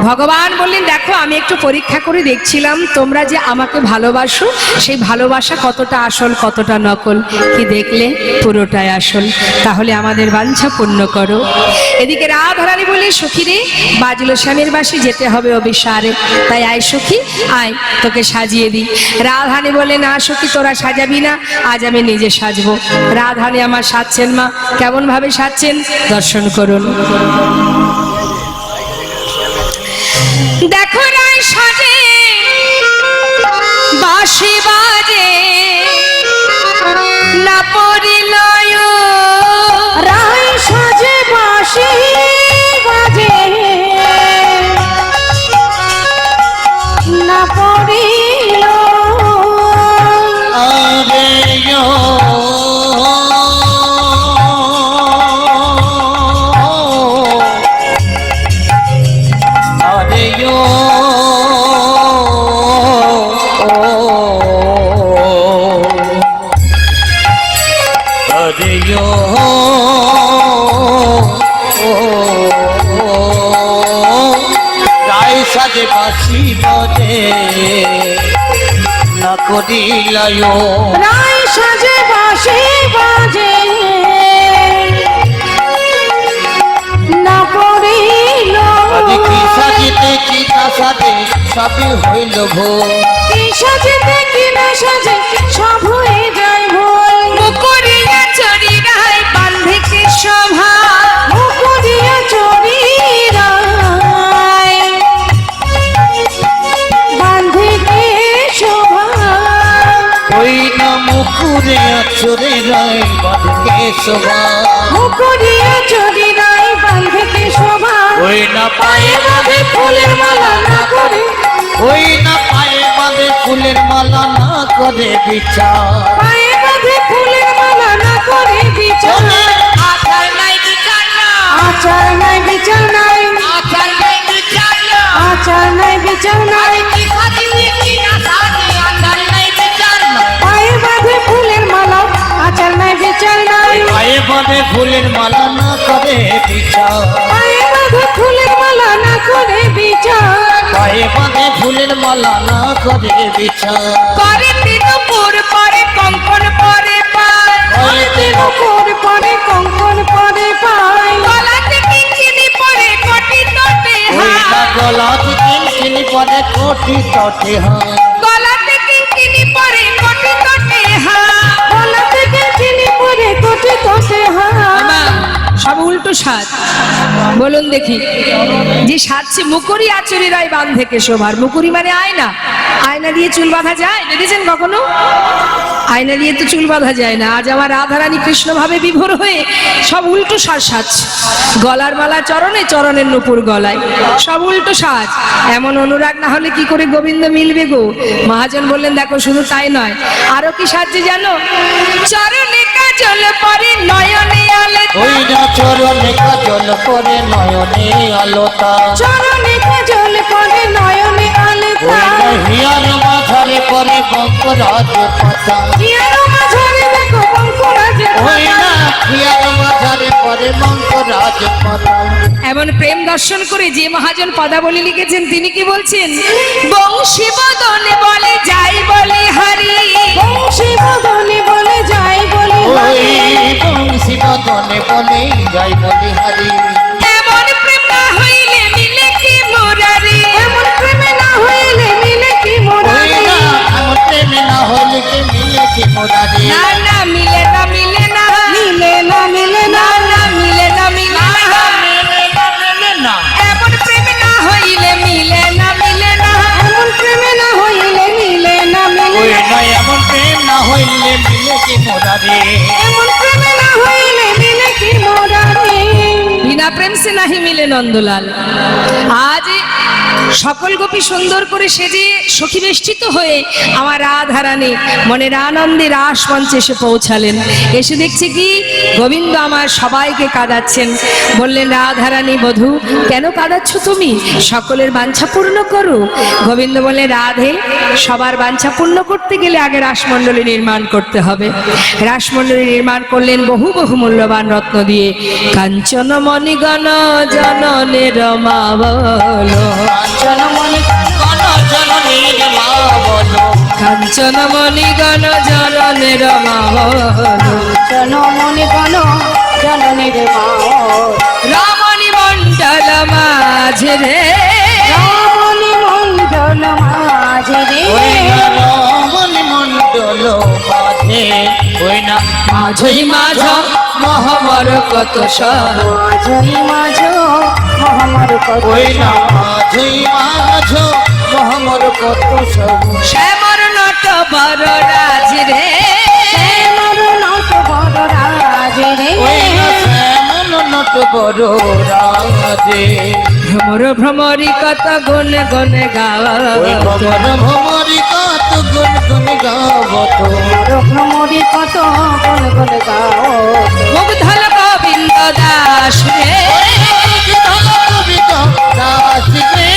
A: ভগবান বললেন, দেখো আমি একটু পরীক্ষা করে দেখছিলাম তোমরা যে আমাকে ভালোবাসো, সেই ভালোবাসা কতটা আসল কতটা নকল। কি দেখলে? পুরোটাই আসল। তাহলে আমাদের বাঞ্ছা পূর্ণ করো। এদিকে রাধারানী বলে, সখী রে, বাজলো শ্যামের বাসে যেতে হবে অবিসারে, তাই আয় সখী আয়, তোকে সাজিয়ে দিই। রাধারানী বলে, না সখী তোরা সাজাবি না, আজ আমি নিজে সাজবো। রাধারানী আমার সাজছেন মা, কেমন ভাবে সাজছেন দর্শন করুন। দেখো রায় সাজে বাঁশি বাজে না পরিলয়,
B: রায় সাজে বাঁশি বাজে না পড়িল
D: আরে রায় সাজে বাঁশি বাজে না করিলায়,
B: রায় সাজে বাঁশি বাজে না পড়িল
D: আরে কি সাজিতে কি না সাজে সবই হইল ভোর।
B: কি সাজেতে কি না সাজে সব হয়ে যায় ভুল।
A: মুকুরিয়া চরি রায় বান্ধে কে শোভা,
B: মুকুরিয়া চরি রায় বাঁধে কে শোভা,
D: ওই না মুকুরে আচরে রায় বাঁধকে শোভা,
B: মুকুরিয়া চরি রায় বাঁধে কে শোভা,
D: ওই না পায়ে
B: বাঁধে ফুলের মালা না করে,
D: ওই না পায়ে বাঁধে ফুলের মালা না করে বিচার।
B: পায়ে বাঁধে ফুলের মালা না করে বিচার।
A: আচার নাই বিচার না,
B: আচার নাই বিচার নাই,
A: আচার নাই বিচার না,
B: আচার নাই বিচার নাই,
A: কি সাজিয়ে কি না সাজিয়ে আচার নাই বিচার না।
B: পায়ে বাঁধে ফুলের মালা আচার নাই বিচার নাই,
D: পায়ে বাঁধে ফুলের মালা না করে বিচার,
B: পায়ে বাঁধে ফুলের মালা না করে বিচার,
D: পায়ে বাঁধে ফুলের মালা না করে বিচার।
A: করে তিনপুর পরে কঙ্কন পরে পায়,
B: হরিতে মুকুর পরে কঙ্কন পরে পায়,
A: গলাতে কিঙ্কিনি পরে কোটি তটে
D: ওই না
A: হাত,
D: গলাতে কিনকিনি পরে কোটি তটে হাত,
A: গলাতে কিঙ্কিনি পরে কোটি তটে হাত।
B: গলা থেকে চিনি পরে কোটি তোষে
A: আমা,
B: হাত,
A: সব উল্টো সাজ। বলুন দেখি, যে সাজছে মুকুরি আচরি রায় বাঁধে কে শোভার। মুকুরি মানে আয়না, আয়না দিয়ে চুল বাঁধা যায়? দেখেছেন কখনো? আয়না দিয়ে তো চুল বাঁধা যায় না। আজ আমার রাধারানী কৃষ্ণ ভাবে বিভোর হয়ে সব উল্টো সাজ সাজছে। গলার মালা চরণে, চরণের নুপুর গলায়, সব উল্টো সাজ। এমন অনুরাগ না হলে কি করে গোবিন্দ মিলবে গো? মহাজন বললেন, দেখো শুধু তাই নয়, আরো কি সাজছে জানো? চরণে কাজল পরে নয়নে আলতা,
D: ওই না চরণে কাজল করে নয়নে আলোতা,
B: চরণে কাজল পরে নয়নে আলতা,
D: ওই না হিয়ার মাথারে করে বঙ্করাজ পাতা,
B: হিয়ার মাঝারে দেখো বঙ্করাজের
D: ওই না হিয়ার মাথারে করে বঙ্করাজ পাতা।
A: এমন প্রেম দর্শন করে যে মহাজন পদাবলী লিখেছেন তিনি কি বলছেন? বংশী বদনে বলে যাই বলে হারি,
B: বংশী বদনে বলে যাই বলি
D: ওই
B: হারি,
D: বংশী বদনে বলে যাই বলি হারি,
A: এমন প্রেম না হইলে মিলে কি মুরারি,
B: এমন প্রেমে না হইলে মিলে কি
D: ওই
B: মোরারি,
D: না এমন প্রেমে না হলে কি মিলে কি মোরারি,
A: না না মিলে না, মিলে না,
B: মিলে না মিলে না,
A: না না মিলে না, মিলে না,
D: না
A: এমন প্রেম না হইলে মিলে না, মিলে না।
B: এমন প্রেমে না হইলে মিলে না মিলে
D: ওই
B: না,
D: না এমন প্রেম না হইলে মিলে কি মোরারি,
B: এমন
A: বিনা প্রেম সে নাহি মিলে নন্দলাল। আজ সকল গোপী সুন্দর করে সেজে সখী বেষ্টিত হয়ে আমার রাধারানী মনের আনন্দে রাস মঞ্চে এসে পৌঁছালেন। এসে দেখছি কি গোবিন্দ আমার সবাইকে কাঁদাচ্ছেন। বললেন, রাধারানী বধূ, কেন কাঁদাচ্ছ তুমি? সকলের বাঞ্ছা পূর্ণ করো। গোবিন্দ বললেন, রাধে, সবার বাঞ্ছা পূর্ণ করতে গেলে আগে রাসমণ্ডলী নির্মাণ করতে হবে। রাসমণ্ডলী নির্মাণ করলেন বহু বহু মূল্যবান রত্ন দিয়ে। কাঞ্চন মণিগণ জননের মা বলো,
D: জনমণি গণ জননীর মা বলো,
A: কাঞ্চন মণিগণ জননের মা বলো,
B: জনমণি গণ জননীর মা
A: রমণী মণ্ডল মাঝে রে,
B: রমণী মণ্ডল মাঝে রে
D: ওই রমণী মণ্ডল মাঝে, ওই না
A: মাঝই মাঝ মহমর কত সর,
B: মাঝই মাঝ মহামর কত
D: ওই না মাঝই মাঝ মহামর কত সব,
A: শ্যামর নট বর রাজ রে,
B: শ্যামর নট বড় রাজে রে
D: ওই না শ্যামল নট বড় রাজে,
A: ভ্রমর ভ্রমরি কত গুণ গুণ গাওয়া,
D: ওই ভ্রমর ভ্রমরি কত গুণ গুণ গাবত,
B: রঘুমরি কত গুণ গুণ গাও
A: মুগ্ধল গোবিন্দ দাস রে,
D: কবিতা দাস রে,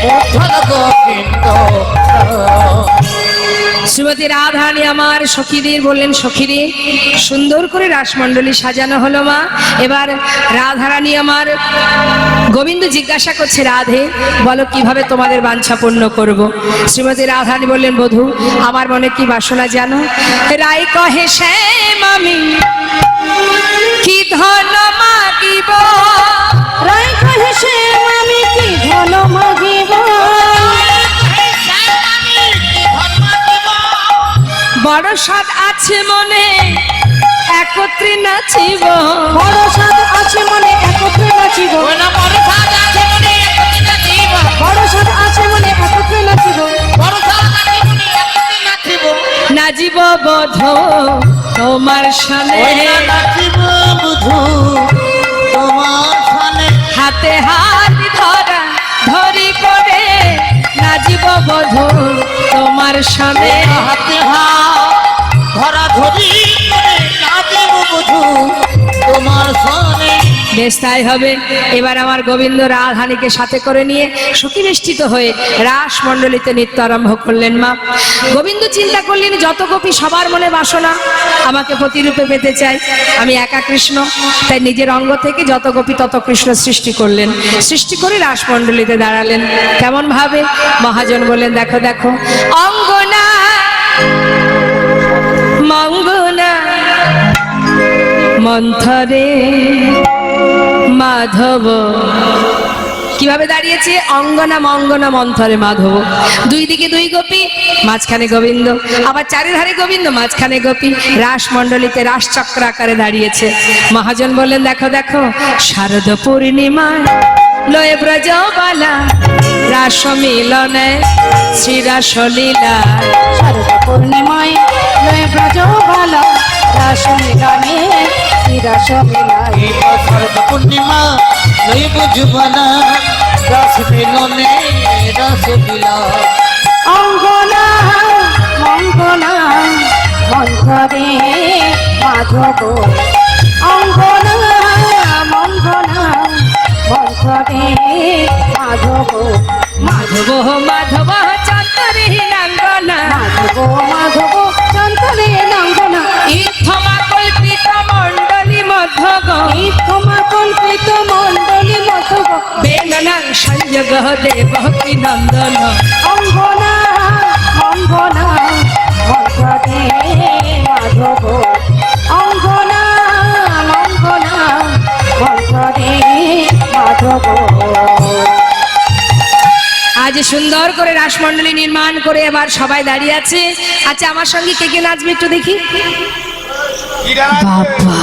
D: উদ্ধল গোবিন্দ দাস।
A: শ্রীমতী রাধারানী আমার সখীদের বললেন, সখীরে সুন্দর করে রাসমণ্ডলী সাজানো হলো মা। এবার রাধারানী আমার গোবিন্দ জিজ্ঞাসা করছে, রাধে বলো কিভাবে তোমাদের বাঞ্ছা পূর্ণ করব। শ্রীমতী রাধারানী বললেন, বধূ আমার মনে কি বাসনা জানো? রাই কহে শ্যাম আমি কি ধন মাগিব,
B: রায় কহে শ্যাম আমি কি ধন মাগিব,
A: বড় সাদ আছে মনে একত্রে নাচিব,
B: বড় সাধ আছে মনে একত্রে নাচিব, বড় সাধ আছে মনে একত্রে নাচিব,
A: নাচিব বধ তোমার সামনে,
D: ওই না নাচিব বুধু তোমার সানে,
A: হাতে হাত ধরা ধরি করে নাচিব বধ তোমার সামনে,
D: হাতে হাত ধরা ধরি করে নাচিব বুধু তোমার সানে।
A: বেশ তাই হবে। এবার আমার গোবিন্দ রাধারানীকে সাথে করে নিয়ে সখী বেষ্টিত হয়ে রাস মণ্ডলীতে নৃত্য আরম্ভ করলেন মা। গোবিন্দ চিন্তা করলেন, যত গোপী সবার মনে বাসনা আমাকে প্রতিরূপে পেতে চাই, আমি একা কৃষ্ণ, তাই নিজের অঙ্গ থেকে যত গোপী তত কৃষ্ণ সৃষ্টি করলেন। সৃষ্টি করে রাস মণ্ডলীতে দাঁড়ালেন। কেমন ভাবে? মহাজন বললেন, দেখো দেখো অঙ্গনা মঙ্গনা মন্থরে মাধব, কিভাবে দাঁড়িয়েছে? অঙ্গনা মঙ্গনা মন্থরে মাধব, দুই দিকে দুই গোপী, মাঝখানে গোবিন্দ, আবার চারিধারে গোবিন্দ, মাঝখানে গোপী, রাস মণ্ডলীতে রাস চক্র আকারে দাঁড়িয়েছে। মহাজন বললেন, দেখো দেখো শারদ পূর্ণিমায় লয়ে ব্রজবালা রাস মিলনে শ্রী রাসলীলা,
B: শারদ পূর্ণিমায় লয়ে ব্রজ ভালা রাস মিলনে শ্রী রাস মিলায়,
D: এই শরৎ পূর্ণিমা লই বুঝবানা রস মিলনে রস মিলা,
B: অঙ্গনা মঙ্গনা মন্থরে মাধব, অঙ্গনা মঙ্গনা মন্থরে মাধব,
A: মাধব মাধব চন্দরে নাঙ্গনা,
B: মাধব মাধব চন্তরে নন্দনা,
A: ইথমা কল্পিত মণ্ডলী মধ্যগ,
B: ক্ষমা কল্পিত মণ্ডলী মধব,
A: বেননাং সংযোগ দেবকী নন্দন,
B: অঙ্গনা মঙ্গনা মন্থরে মাধব, অঙ্গনা মঙ্গনা মন্থরে মাধব।
A: আজ সুন্দর করে রাসমণ্ডলী নির্মাণ করে এবার সবাই দাঁড়িয়ে আছে। আচ্ছা আমার সঙ্গে কে কে নাচবে একটু দেখি।
C: কি ডানা
A: বাবা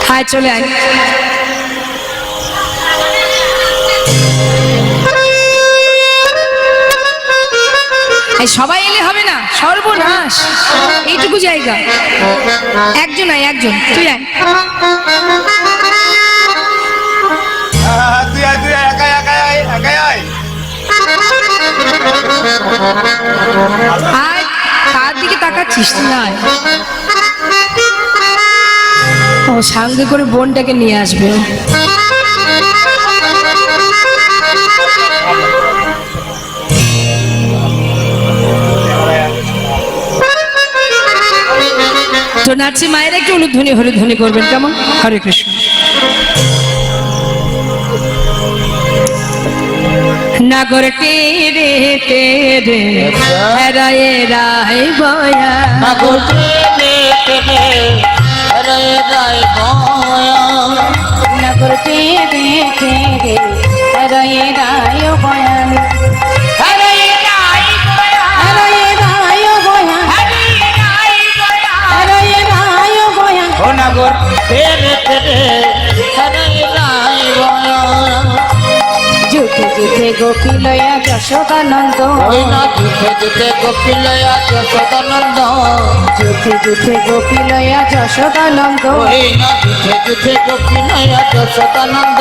A: হায় চলে আয়। এই সবাই এলে হবে না, সর্বনাশ, এইটুকু জায়গা। একজন আয়, একজন তুই আয়।
C: তুই আয়, তুই আয়, একাই একাই আয়, একাই আয়।
A: আয়, কার দিকে তাকাচ্ছিস তুই? আয়। ও সঙ্গে করে বোনটাকে নিয়ে আসবে। তো নাচে মায়ের একটু উলুধ্বনি হরিধ্বনি করবেন, কেমন? হরে কৃষ্ণ। নাগর টেরে টেরে রায়ে রায় বয়া,
D: নাগর টেরে টেরে রায়ে রায় বয়া,
B: নগর তেরে তেরে রয়ে রায় বয়ান, রয়ে রায় বয়ান, রয়ে রায় বয়ান।
D: ও নাগর টেরে টেরে রায়ে রায় বয়া,
B: যুথে যুথে গোপী লয়া যশোদানন্দ,
D: ওই না যুদ্ধে যুদ্ধে গোপিলয়া যশোদানন্দ,
B: যুথে যুথে গোপী লয়া যশোদানন্দ।
D: ওই না যুদ্ধে যুদ্ধে গোপিলয়া যশোদানন্দ।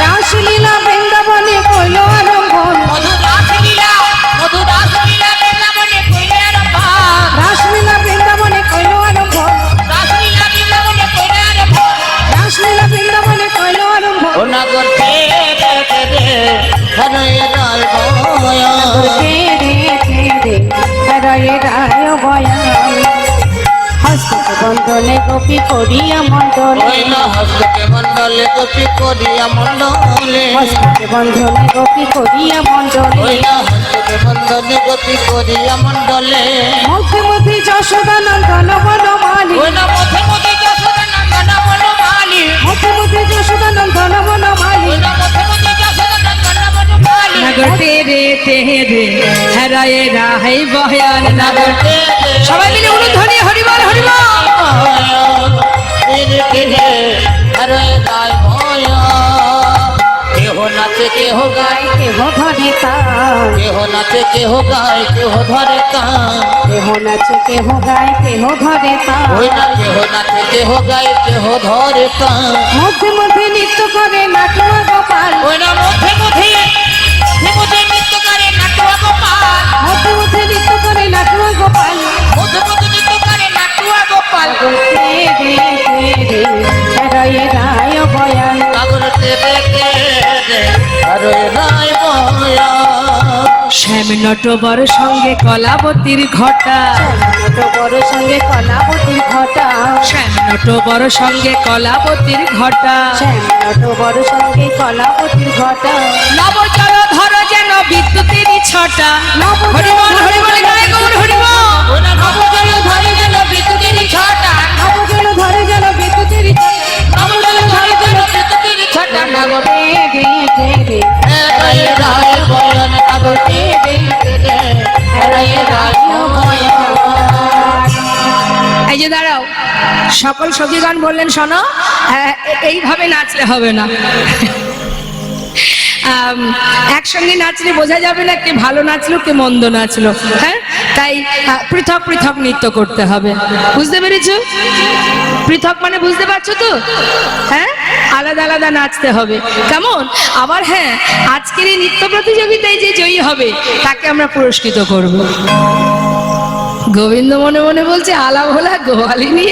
B: রাসলীলা বৃন্দাবনে কইল আরম্ভন,
D: মধু রাসলীলা বৃন্দাবনে কইলে আরম্ভ,
B: রাসলীলা বৃন্দাবনে কইল আরম্ভন,
D: রাসলীলা বৃন্দাবনে কইলে আরম্ভ।
B: রাসলীলা বৃন্দাবনে কইল আরম্ভন।
D: ও নাগর টেরে টেরে রায়ে রায় বয়া,
B: তেরে তেরে রয়ে রায় বয়ান, হস্তকে বন্ধনে গোপী করিয়া মণ্ডল,
D: ওই না হস্তকে মণ্ডলে গোপী করিয়া মণ্ডলে,
B: হস্তকে বন্ধনে গোপী করিয়া মণ্ডল।
D: ওই না হস্তকে মণ্ডলে গোপী করিয়া মণ্ডলে,
B: মধ্যে মধ্যে যশোদানন্দন বনমালী,
D: ওই না মধ্যে মধ্যে যশোদানন্দন বনমালী,
B: মধ্যে মধ্যে যশোদানন্দন বনমালী।
D: ওই না মধ্যে মধ্যে যশোদানন্দন বনমালী।
A: নাগর টেরে টেরে রায়ে রায় বয়ান, নাগর।
D: টেরে
A: সবাই মিলে উলুধ্বনি হরিবল হরিবল।
D: টেরে টেরে রায়ে রায় বয়া, কেহ নাচে কেহ গায়,
B: কেহ ধরে তাল,
D: কেহ নাচে কেহ গায়, কেহ ধরে কান।
B: কেহ নাচে কেহ গায়, কেহ ধরে তাল।
D: ওই না কেহ নাচে কেহ গায়, কেহ ধরে কান।
B: মধ্যে মধ্যে নৃত্য করে নাটুয়া গোপাল,
D: ওই না মধ্যে মধ্যে নৃত্য করে নাটুয়া গোপাল,
B: মধ্যে মধ্যে নৃত্য করে নাটুয়া গোপাল।
D: মধ্যে মধ্যে নৃত্য করে নাটুয়া গোপাল।
B: তেরে তেরে রয়ে রায় বয়ান,
D: নাগর টেরে টেরে রায়ে রায় বয়া,
A: শ্যাম নটবর সঙ্গে কলাবতীর ঘটা,
B: বড় সঙ্গে কলাবতীর ঘটা,
A: শ্যাম নটবর সঙ্গে কলাবতীর ঘটা,
B: শ্যামনট বড় সঙ্গে কলাবতীর ঘটা।
A: নবচর ধর যেন বিদ্যুতেরই ছটা। হরিবল হরিবল গায়ে গৌর হরিবল।
D: ওই না নবজল ধরে গেল বিদ্যুতের ছটা,
B: নবজল ধরে যেন বিদ্যুতের
D: নবজল ধরে গেল বিদ্যুতের ছটা। নাগর
B: তেরে তেরে
D: রায়ে রায় বয়া, নাগর টেরে টেরে রায়ে রায় বয়া।
A: এই যে দাঁড়াও, সকল সখী গান বললেন শোনো, এইভাবে নাচলে হবে না। একসঙ্গে নাচলে বোঝা যাবে না কে ভালো নাচলো কে মন্দ নাচলো। হ্যাঁ, তাই পৃথক পৃথক নৃত্য করতে হবে। বুঝতে পেরেছো? পৃথক মানে বুঝতে পারছো তো? হ্যাঁ, আলাদা আলাদা নাচতে হবে। কেমন? আবার হ্যাঁ, আজকের এই নৃত্য প্রতিযোগিতায় যে জয়ী হবে তাকে আমরা পুরস্কৃত করব। গোবিন্দ মনে মনে বলছে আলা ভোলা গোয়ালিনী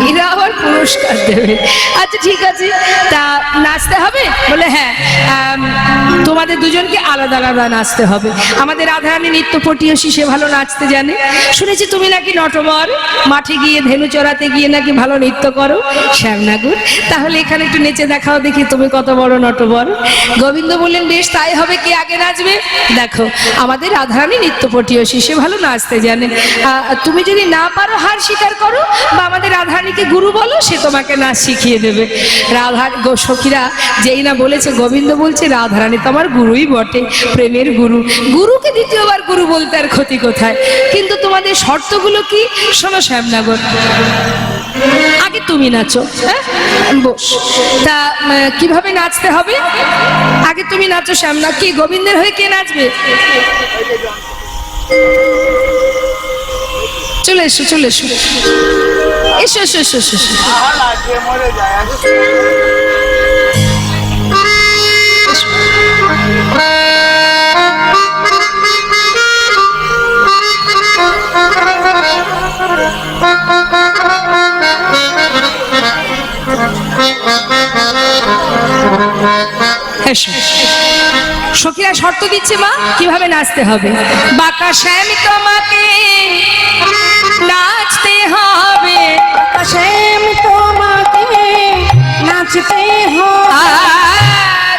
A: এরা আবার পুরস্কার দেবে। আচ্ছা ঠিক আছে, তা নাচতে হবে? বলে হ্যাঁ, তোমাদের দুজনকে আলাদা আলাদা নাচতে হবে। আমাদের রাধারানী নৃত্য পটীয়সী, সে ভালো নাচতে জানে। শুনেছি তুমি নাকি নটবর, মাঠে গিয়ে ধেনু চড়াতে গিয়ে নাকি ভালো নৃত্য করো। শ্যামনাগুর, তাহলে এখানে একটু নেচে দেখাও দেখি তুমি কত বড় নটবর। গোবিন্দ বললেন বেশ তাই হবে, কে আগে নাচবে? দেখো আমাদের রাধারানী নৃত্য পটীয়সী, সে ভালো নাচতে জানে। তুমি যদি না পারো হার স্বীকার করো বা আমাদের রাধারানীকে গুরু বলো, সে তোমাকে নাচ শিখিয়ে দেবে। রাধা সখীরা যেই না বলেছে, গোবিন্দ বলছে রাধারানী তো আমার গুরুই বটে, প্রেমের গুরু। গুরুকে দ্বিতীয়বার গুরু বলতে আর ক্ষতি কোথায়? কিন্তু তোমাদের শর্তগুলো কি শোনো শ্যামনগর। আগে তুমি নাচো, হ্যাঁ বস। তা কিভাবে নাচতে হবে? আগে তুমি নাচো শ্যামনা। কি গোবিন্দের হয়ে কে নাচবে? চলে এসো চলে এসো, এসো এসো এসো এসো এসো।
C: আহা, লাগিয়ে মরে যায়।
A: এসো। সখীরা শর্ত দিচ্ছে মা কিভাবে নাচতে হবে। বাঁকা শ্যাম তোমাকে নাচতে হবে,
B: শ্যাম তোমাকে নাচতে হয়।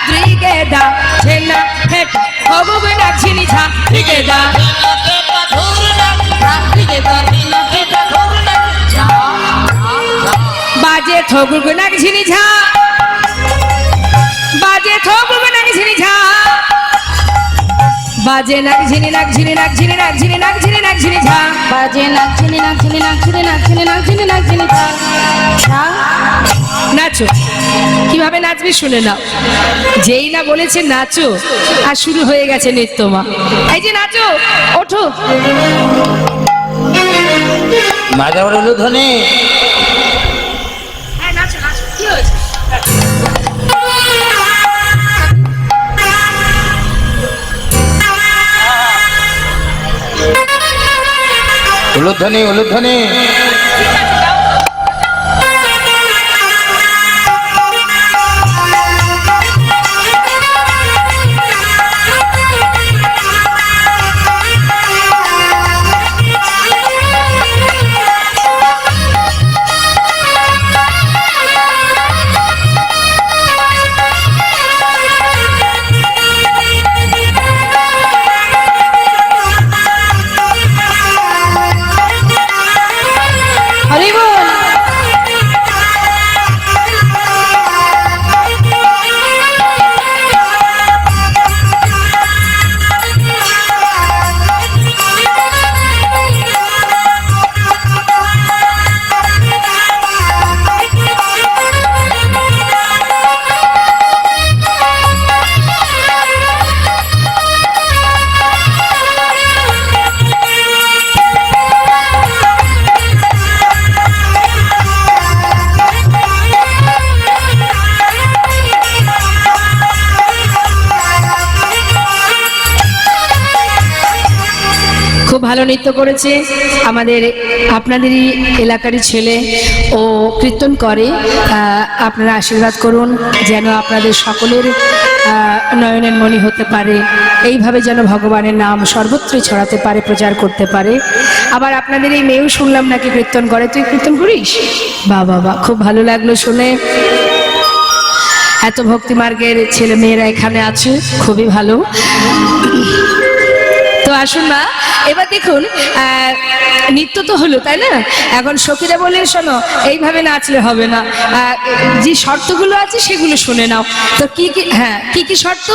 A: দ্রিগেদা ছেনা হেট হবুগ নাচিনি ছা দ্রিগেদা বাজে থগুগ নাচিনি ঝা, বাজে থগুগ নাচিনি ঝা, বাজে নাচিনি নাচিনি নাচিনি নাচিনি নাচিনি নাচিনি ঝা।
B: বাজে নাচনি নাচনি নাচনি নাচনি নাচনি নাচনি ছা।
A: নাচো, কিভাবে নাচবি শুনে নাও। যেই না বলেছে নাচো আর শুরু হয়ে গেছে নৃত্য মা। এই যে নাচো, ওঠো।
D: মাধব উলুধ্বনি
A: হ্যাঁ নাচো নাচো, কি হয়েছে?
D: উলুধ্বনি উলুধ্বনি।
B: হরি বল।
A: খুব ভালো নৃত্য করেছে আমাদের আপনাদেরই এলাকারই ছেলে, ও কীর্তন করে। আপনারা আশীর্বাদ করুন যেন আপনাদের সকলের নয়নের মণি হতে পারে, এইভাবে যেন ভগবানের নাম সর্বত্রই ছড়াতে পারে, প্রচার করতে পারে। আবার আপনাদের এই মেয়েও শুনলাম নাকি কীর্তন করে, তুই কীর্তন করিস? বাহ বাহ বাহ, খুব ভালো লাগলো শুনে। এত ভক্তি মার্গের ছেলে মেয়েরা এখানে আছে, খুবই ভালো। তো আসুন না, এবার দেখুন নৃত্য তো হলো তাই না, এখন সখীরা বললেন শোনো এইভাবে নাচলে হবে না, যে শর্তগুলো আছে সেগুলো শুনে নাও। তো কি কি, হ্যাঁ কি কি শর্ত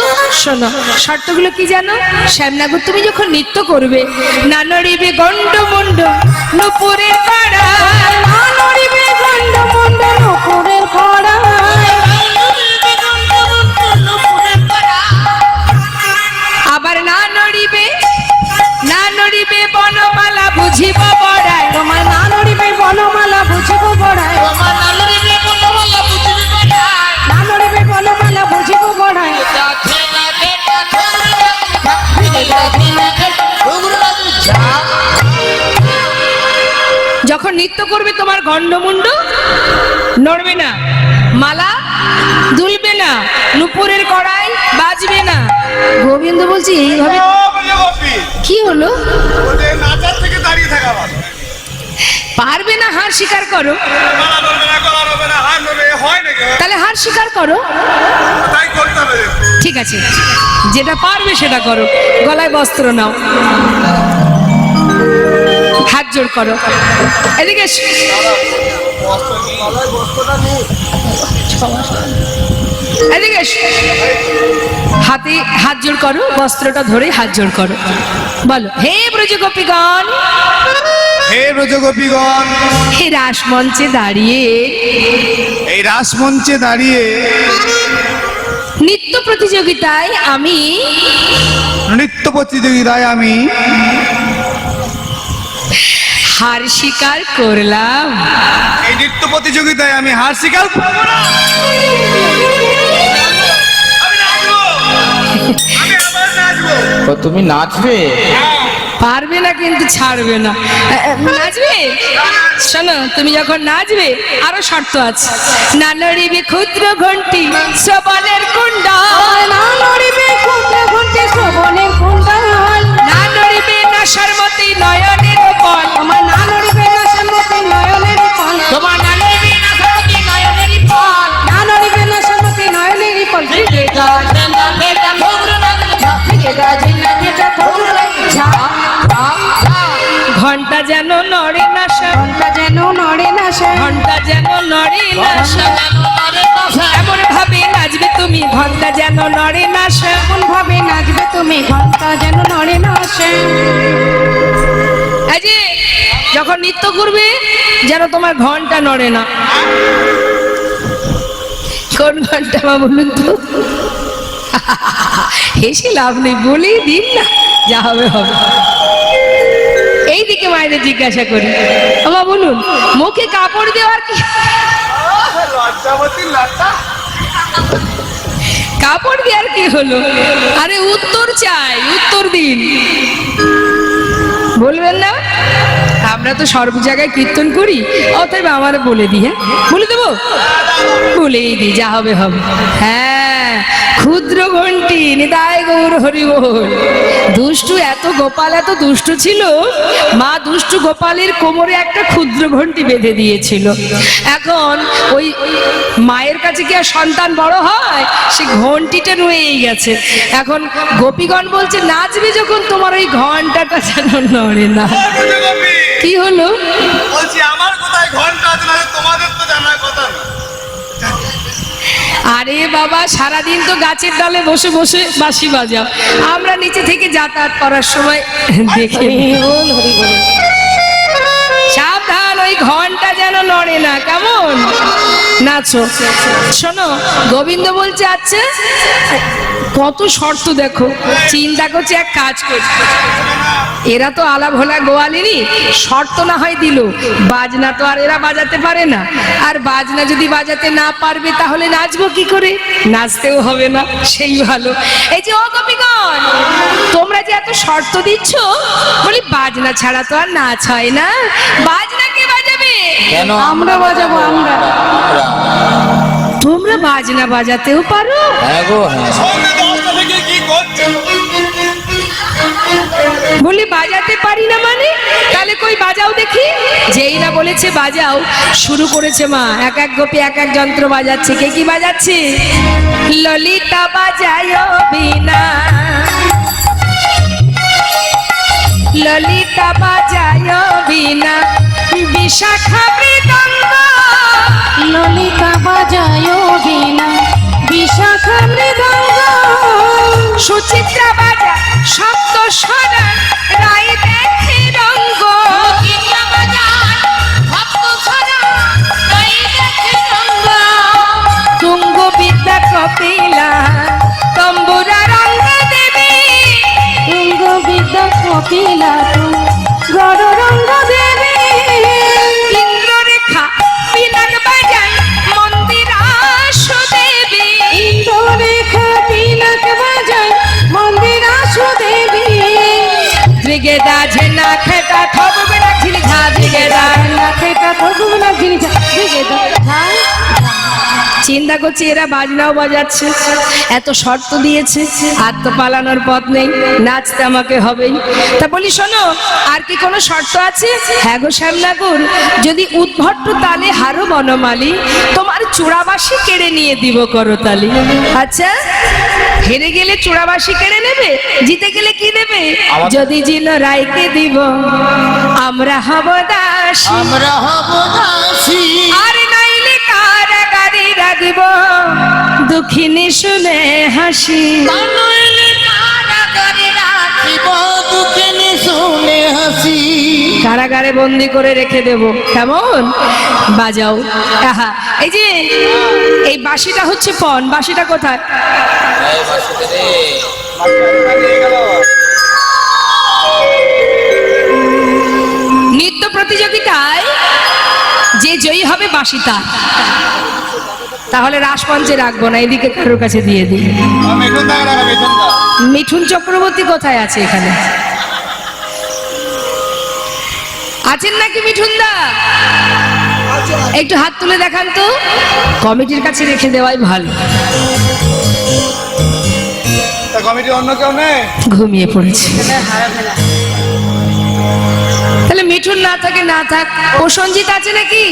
A: শোনো। শর্তগুলো কি জানো? শ্যামনাগর তুমি যখন নৃত্য করবে, না নড়িবে গন্ড মন্ড নুপুরের পাড়া,
B: না নড়িবে গন্ড মন্ড নুপুরের পাড়া,
A: আবার না নড়িবে, না নড়িবে বনমালা বুঝিব বড়াই,
B: তোমার না নড়িবে বনমালা বুঝিব বড়াই, না নড়িবে বনমালা বুঝিব বড়াই।
A: যখন নৃত্য করবে তোমার গন্ডমুন্ড নড়বে না, মালা দুলবে না, নুপুরের কড়াই বাজবে না। গোবিন্দ বলছি এইভাবে।
C: ও, বলে গোপী,
A: কি হলো?
C: ওদের নাচার থেকে দাঁড়িয়ে থাকা ভালো।
A: পারবে না, হার স্বীকার করো।
C: মালা নড়বে না, গলা নড়বে না, হাত নড়বে, হয় নাকি?
A: তাহলে হার স্বীকার করো।
C: তাই করতে হবে।
A: ঠিক আছে, যেটা পারবে সেটা করো। গলায় বস্ত্র নাও, হাত জোড় করো। এদিকে এসো। এদিকে এসো। হাতে হাত জোড় করো, বস্ত্রটা ধরে হাত জোড় করো। বলো, হে ব্রজ গোপীগণ,
C: হে ব্রজগোপীগণ,
A: হে রাসমঞ্চে দাঁড়িয়ে,
C: এই রাসমঞ্চে দাঁড়িয়ে
A: নৃত্য প্রতিযোগিতায় আমি,
C: নৃত্য প্রতিযোগিতায় আমি
A: হার স্বীকার করলাম।
C: এই নৃত্য প্রতিযোগিতায় আমি হার স্বীকার করবো না। আমি নাচবো। আমি আবার নাচবো।
D: ও তুমি নাচবে?
A: পারবে না কিন্তু ছাড়বে না। নাচবে? শোনো, তুমি যখন নাচবে আরো শর্ত আছে। না নড়িবে ক্ষুদ্র ঘন্টি শ্রবণের কুণ্ডল,
B: না নড়িবে ক্ষুদ্র ঘণ্টে শ্রবণের কুণ্ডল,
A: না নড়িবে নাশারমতি নয়নের ফল,
B: আমার না নড়িবে না সম্মতি নয়নের ফল,
D: তোমার নাচবে না সত্যি নয়নেরই ফল।
B: না নড়িবে না সম্মতি নয়নের ফল।
D: দিকে যা না বেটা ঘুরু লাগি ঝা, দিকে যা জিনা বেটা ঘুরু লাগি ঝা, ঝা, ঝা।
A: ঘন্টা যেন নড়ে না সা-
B: ঘণ্টা যেন নড়ে না সে,
A: ঘন্টা যেন নড়ে না সা- এমন ভাবে নাচবে তুমি ঘন্টা যেন নড়ে না সা-
B: এমন ভাবে নাচবে তুমি ঘণ্টা যেন নড়ে না সে।
A: এই যে যখন নৃত্য করবে যেন তোমার ঘন্টা নড়ে না। কোন ঘন্টা মা বলুন তো? হেসে লাভ নেই, বলেই দিন না, যা হবে হবে। এইদিকে মায়েদের জিজ্ঞাসা করি, মা বলুন মুখে কাপড় দেওয়ার কি?
C: লজ্জাবতী লজ্জা।
A: কাপড় দেওয়ার কি হলো? আরে উত্তর চাই, উত্তর দিন। বলবেন না? আমরা তো সর্ব জায়গায় কীর্তন করি, অতএব আমার বলে দিই। হ্যাঁ বলে দেবো, বলেই দিই, যা হবে হবে। হ্যাঁ, ক্ষুদ্র ঘন্টি নিতাই গৌর হরি বল। দুষ্টু এত গোপাল এত দুষ্টু ছিল, মা দুষ্টু গোপালের কোমরে একটা ক্ষুদ্র ঘন্টি বেঁধে দিয়েছিল। এখন ওই মায়ের কাছে কি আর সন্তান বড় হয়? সে ঘন্টিটা রয়েই গেছে। এখন গোপীগণ বলছে নাচবে যখন তোমার ওই ঘন্টাটা যেন নড়ে না।
C: ও রজগোপী,
A: কি হলো?
C: বলছি আমার কোথায় ঘন্টা আছে না, তোমাদের তো জানার কথা না।
A: আরে বাবা, সারাদিন তো গাছের ডালে বসে বসে বাঁশি বাজাও, আমরা নিচে থেকে যাতায়াত করার সময় দেখে নিই। সাবধান, ওই ঘন্টা যেন নড়ে না, কেমন? নাচো। শোনো, গোবিন্দ বলছে আচ্ছা কত শর্ত দেখো, চিন্তা করছে এক কাজ করছে। এরা তো আলা ভোলা গোয়ালিনী, শর্ত না হয় দিল, বাজনা তো আর এরা বাজাতে পারে না, আর বাজনা যদি বাজাতে না পারবে তাহলে নাচবো কি করে? নাচতেও হবে না, সেই ভালো। এই যে ও গোপীগণ, তোমরা যে এত শর্ত দিচ্ছ, বলি বাজনা ছাড়া তো আর নাচ হয় না, বাজনা কে বাজাবে?
D: কেন
B: আমরা বাজাবো, আমরা।
A: তোমরা বাজনা বাজাতেও পারো?
D: হ্যাঁ গো হ্যাঁ।
C: সন্ধ্যে 10টা থেকে কি করছো?
A: বলি বাজাতে পারি না মানে? তাহলে কই বাজাও দেখি। যেই না বলেছে বাজাও, শুরু করেছে মা, এক এক গোপী এক এক যন্ত্র বাজাচ্ছে। কে কি বাজাচ্ছে? ললিতা বাজায় বীণা, ললিতা বাজায় বীণা, বিশাখা মৃদঙ্গ,
B: ললিতা বাজায় বীণা, বিশাখা মৃদঙ্গ,
A: সুচিত্রা বাজা শব্দ স্বরা, রাই দেখে রঙ্গ, তুঙ্গ বিদ্যা কপিলা, তম্বুরা রঙ্গ দেবী,
B: তুঙ্গ বিদ্যা কপিলা, গড় রঙ্গ দেবী,
A: ইন্দ্ররেখা পিনাক বাজায় মন্দিরাস দেবী,
B: ইন্দ্ররেখা পিনাক বাজায় মন্দিরাসু দেবী,
A: ত্রিগেদা ঝেনা খেটা থববে না ঝিলঝা, ত্রিগেদা।
B: খেটা ভগবান জিনিস দিকে দাও।
A: চিন্তা করছি এরা বাজনাও বাজাচ্ছে, এত শর্ত দিয়েছে, আর তো পালানোর পথ নেই, নাচতে আমাকে হবেই। তা বলি শোনো, আর কি কোনো শর্ত আছে? হ্যাঁ গো শ্যামনাগুর, যদি উদ্ভট্ট তালে হারো বনমালী, তোমার চূড়াবাসী কেড়ে নিয়ে দিব করতালি। আচ্ছা, হেরে গেলে চূড়াবাসী কেড়ে নেবে, জিতে গেলে কি দেবে? যদি জিন রায়কে দিব আমরা হব দাসী,
D: আমরা হব দাসী।
A: আর নাইলে কারাগারে রাখব দুঃখিনী শুনে হাসি।
D: নইলে কারাগারে রাখিব দুঃখিনী শুনে হাসি।
A: কারাগারে বন্দি করে রেখে দেব, কেমন? বাজাও। আহা, এই যে এই বাঁশিটা হচ্ছে পণ, বাঁশিটা কোথায়?
D: এই বাসুতে রে।
A: নিত্য নৃত্য প্রতিযোগিতায় যে জয়ী হবে বাঁশি তার। তাহলে রাসমঞ্চে রাখবো না, এদিকে কারোর কাছে দিয়ে দিই।
C: মিঠুন দা রাখা, মিঠুন দা।
A: মিঠুন চক্রবর্তী কোথায় আছে এখানে? আছেন নাকি মিঠুন দা? একটু হাত তুলে দেখান তো। কমিটির কাছে রেখে দেওয়াই ভালো।
C: তা কমিটি অন্য কেউ নেই?
A: ঘুমিয়ে পড়েছে। তাহলে মিঠুন না থাকে না থাক, প্রসঞ্জিৎ আছে নাকি?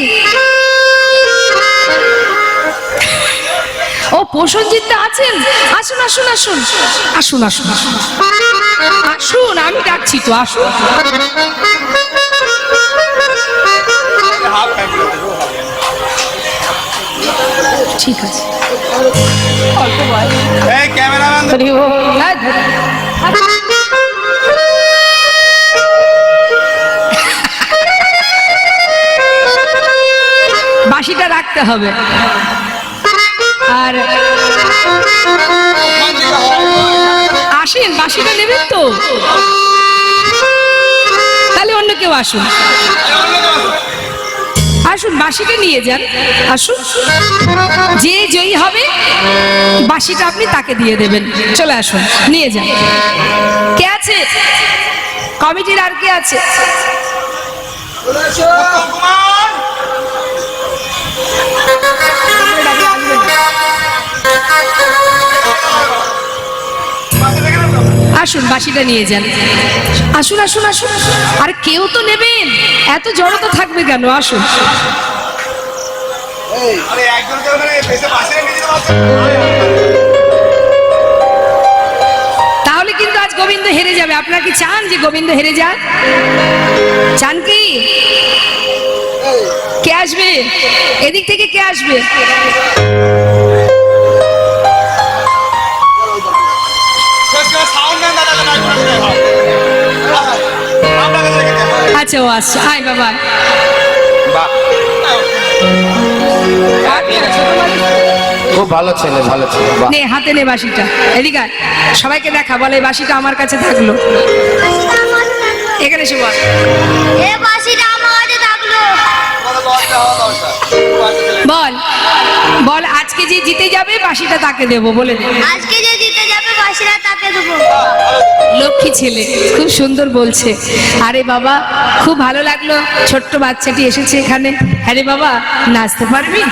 A: ও প্রসঞ্জিৎ দা আছেন? আসুন আসুন আসুন আসুন আসুন আসুন, আমি ডাকছি তো, আসুন। ঠিক আছে।
C: এই ক্যামেরাম্যান
A: বাঁশিটা রাখতে হবে। আর আসেন, বাঁশিটা নেবেন তো? তাহলে অন্য কেউ আসুন, আসুন বাঁশিটা নিয়ে যান, আসুন। যে জয়ী হবে বাঁশিটা আপনি তাকে দিয়ে দেবেন। চলে আসুন, নিয়ে যান। কে আছে কমিটির? আর কে আছে?
C: কুমার
A: আসুন, বাঁশিটা নিয়ে যান। আসুন আসুন আসুন। আর কেউ তো নেবেন, এত জড়তা থাকবে কেন? আসুন।
C: আরে একজন কেউ করে বেশি পাশে রেখে দিতে পারছেন?
A: তাহলে কিন্তু আজ গোবিন্দ হেরে যাবে। আপনারা কি চান যে গোবিন্দ হেরে যাক? চান কি? কে আসবে এদিক থেকে? কে আসবে?
C: সাউন্ড দেন দাদা, না করে আপনার কাছে রেখে দেন।
A: আচ্ছা, ও আসছে। আয় বাবা।
E: খুব ভালো ছেলে, ভালো ছেলে। বাহ।
A: নে হাতে নে বাঁশিটা, এদিকে আয়। সবাইকে দেখা, বলে এই বাঁশিটা আমার কাছে থাকলো। এখানে এসে বল।
B: এ বাঁশিটা আমার কাছে থাকলো।
C: আমাদের লজ্জা হওয়া দরকার।
A: বল বল, আজকে যে জিতে যাবে বাঁশিটা তাকে দেবো, বলে দে।
B: আজকে যে জিতে যাবে বাঁশিটা তাকে দেবো।
A: লক্ষ্মী ছেলে, খুব সুন্দর বলছে। আরে বাবা, খুব ভালো লাগলো ছোট্ট বাচ্চাটি এসেছে এখানে। আরে বাবা, নাচতে পারবি?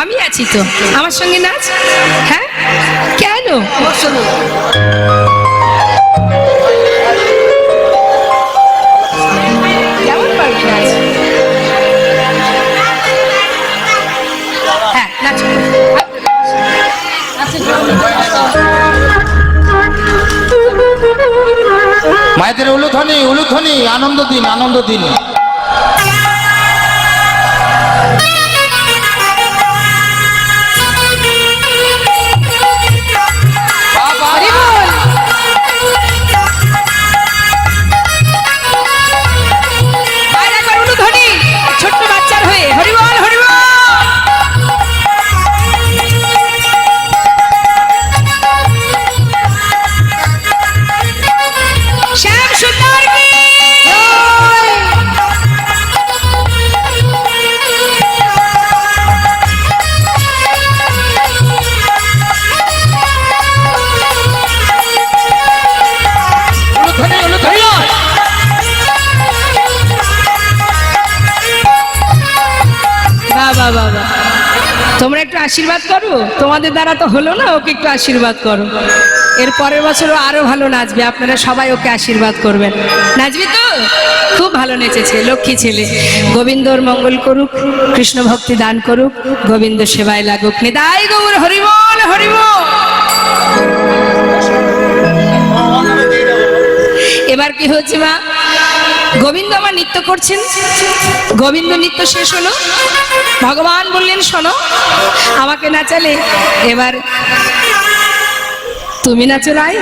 A: আমি আছি তো, আমার সঙ্গে নাচ। হ্যাঁ, কেন? কেমন পারবি নাচ? হ্যাঁ, নাচ।
E: মায়েদের উলুধ্বনি, উলুধ্বনি, আনন্দ দিন, আনন্দ দিন।
A: হরি বল। আর একবার উলুধ্বনি, ছোট্ট বাচ্চার হয়ে। হরি বল হরি বল। শ্যাম সুন্দর কি জয়।
E: উলুধ্বনি, উলুধ্বনি।
A: বাবা বাবা, তোমরা একটু আশীর্বাদ করো। তোমাদের দ্বারা তো হলো না, ওকে একটু আশীর্বাদ করো। এর পরের বছরও আরো ভালো নাচবে। আপনারা সবাই ওকে আশীর্বাদ করবেন। নাচবি তো? খুব ভালো নেচেছে, লক্ষ্মী ছেলে। গোবিন্দর মঙ্গল করুক, কৃষ্ণ ভক্তি দান করুক, গোবিন্দ সেবায় লাগুক। নিতাই গৌর হরি বল হরি বল। এবার কি হচ্ছে মা? গোবিন্দ আমার নৃত্য করছেন। গোবিন্দ নৃত্য শেষ হলো, ভগবান বললেন শোনো, আমাকে নাচালে এবার তুমি নাচো নাই।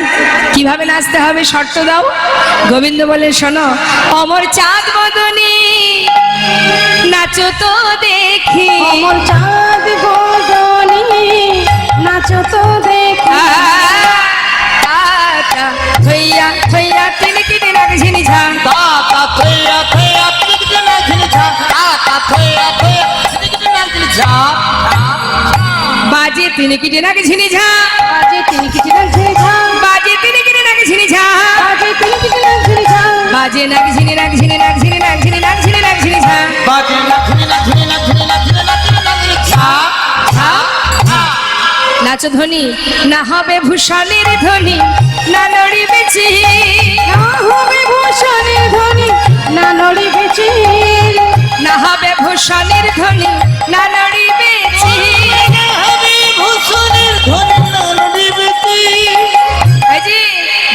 A: কিভাবে নাচতে হবে শর্ত দাও। গোবিন্দ বললেন শোনো, অমর চাঁদ বদনী নাচো তো দেখি।
B: অমর চাঁদ বদনী নাচো তো দেখি।
A: থইয়া থইয়া তিনি নাক ঝিনি ঝা
E: তা তা থয়া থয়া টিকিট না ঝিনি ঝা তা তা থয়া থয়া টিকিট না ঝিনি ঝা
A: বাজে তিনি কিটে নাক ঝিনি ঝা
B: বাজে তিনি কিছু নাক ঝিনি ঝা
A: বাজে তিনি কিটে নাক ঝিনি ঝা
B: বাজে তিনি কিছু নাক ঝিনি ঝা
A: বাজে নাক ঝিনি নাক ঝিনি নাক ঝিনি নাক ঝিনি নাক ঝিনি নাক ঝিনি ঝা
E: বাজে না ঝিনি না ঝিনি না ঝিনি না ঝিনি না ঝিনি না ঝিনি ঝা ঝা ঝা
A: নাচ ধ্বনি না হবে ভূষণের ধ্বনি না নড়িবে চিল
B: না হবে ভূষণের ধ্বনি না নড়িবে চিল
A: না হবে ভূষণের ধ্বনি না নড়িবে চিল
E: হবে ভূষণের ধ্বনি না নড়িবে চিল
A: এই যে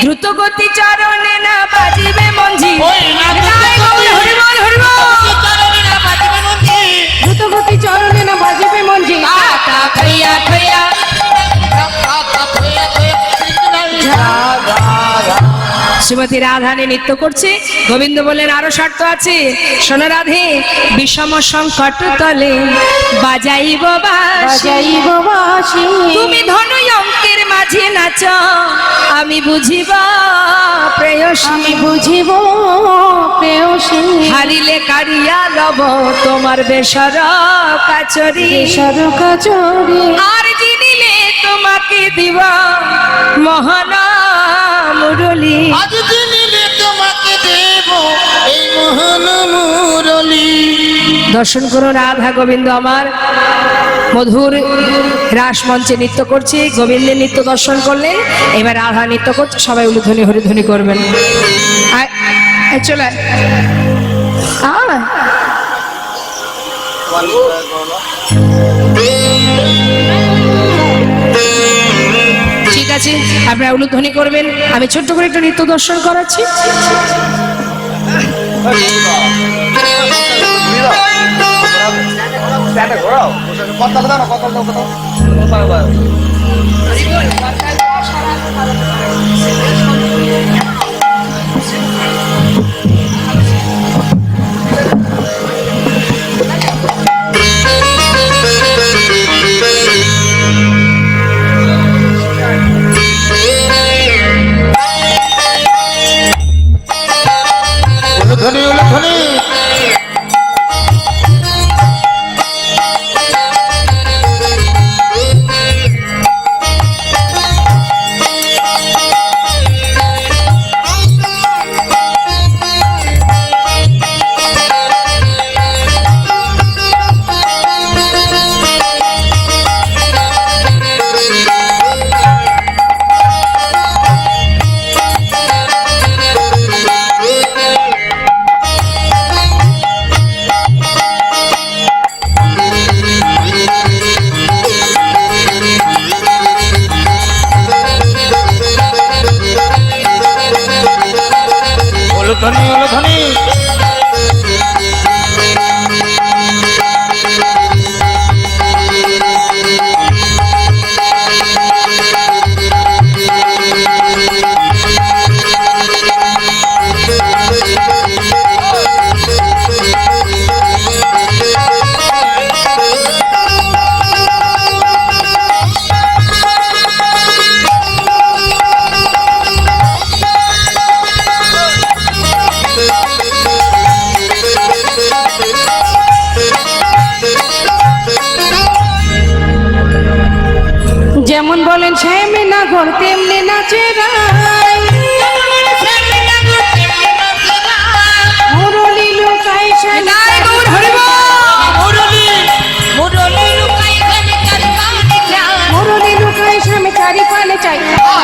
A: দ্রুত গতি চরণে না বাজিবে মঞ্জি
E: ওই না
A: জয় গৌর হরি বল হরি বল
E: চরণে না বাজিবে মঞ্জি
B: দ্রুতগতি চরণে না বাজিবে মঞ্জি
A: তা থইয়া থইয়া
E: তা তা থয়া থয়া টিকিট না ঝা ঝা ঝা
A: শ্রীমতী রাধানে নৃত্য করছে গোবিন্দ বললেন আরো শর্ত আছে শোনো রাধে বিষম সংকট তলে বাজাইব বাঁশি
B: বাজাইব বাঁশি
A: তুমি ধনু অঙ্কের মাঝে নাচ আমি বুঝিব প্রেয়সী
B: আমি বুঝিব প্রেয়সী
A: হারিলে কারিয়া লব তোমার বেসর কাচরি
B: সরকাচরি
A: আর জিনিলে তোমাকে দিব মোহন মুরলী
E: আজ দিনিলে তোমাকে দেব এই মোহন মুরলী
A: দর্শন করো রাধা গোবিন্দ আমার মধুর রাস মঞ্চে নৃত্য করছে গোবিন্দের নৃত্য দর্শন করলেন এবার রাধা নৃত্য করছে সবাই উলুধ্বনি হরিধ্বনি করবেন চলে ঠিক আছে আপনারা উলুধ্বনি করবেন আমি ছোট্ট করে একটু নৃত্য দর্শন করাচ্ছি
C: ঘোরাও কথা দাও না কথা দাও কথা দাও
E: উলুধ্বনি উলুধ্বনি উলুধ্বনি উলুধ্বনি
B: যেমন বলেন শ্যামে নাগর তেমনি নাচে রাই মুরলি লুকাই
A: জয় গৌর হরি বল
E: মুরলী মুরলী
B: মুরলি লুকাই শ্যামে চারি পানে চাই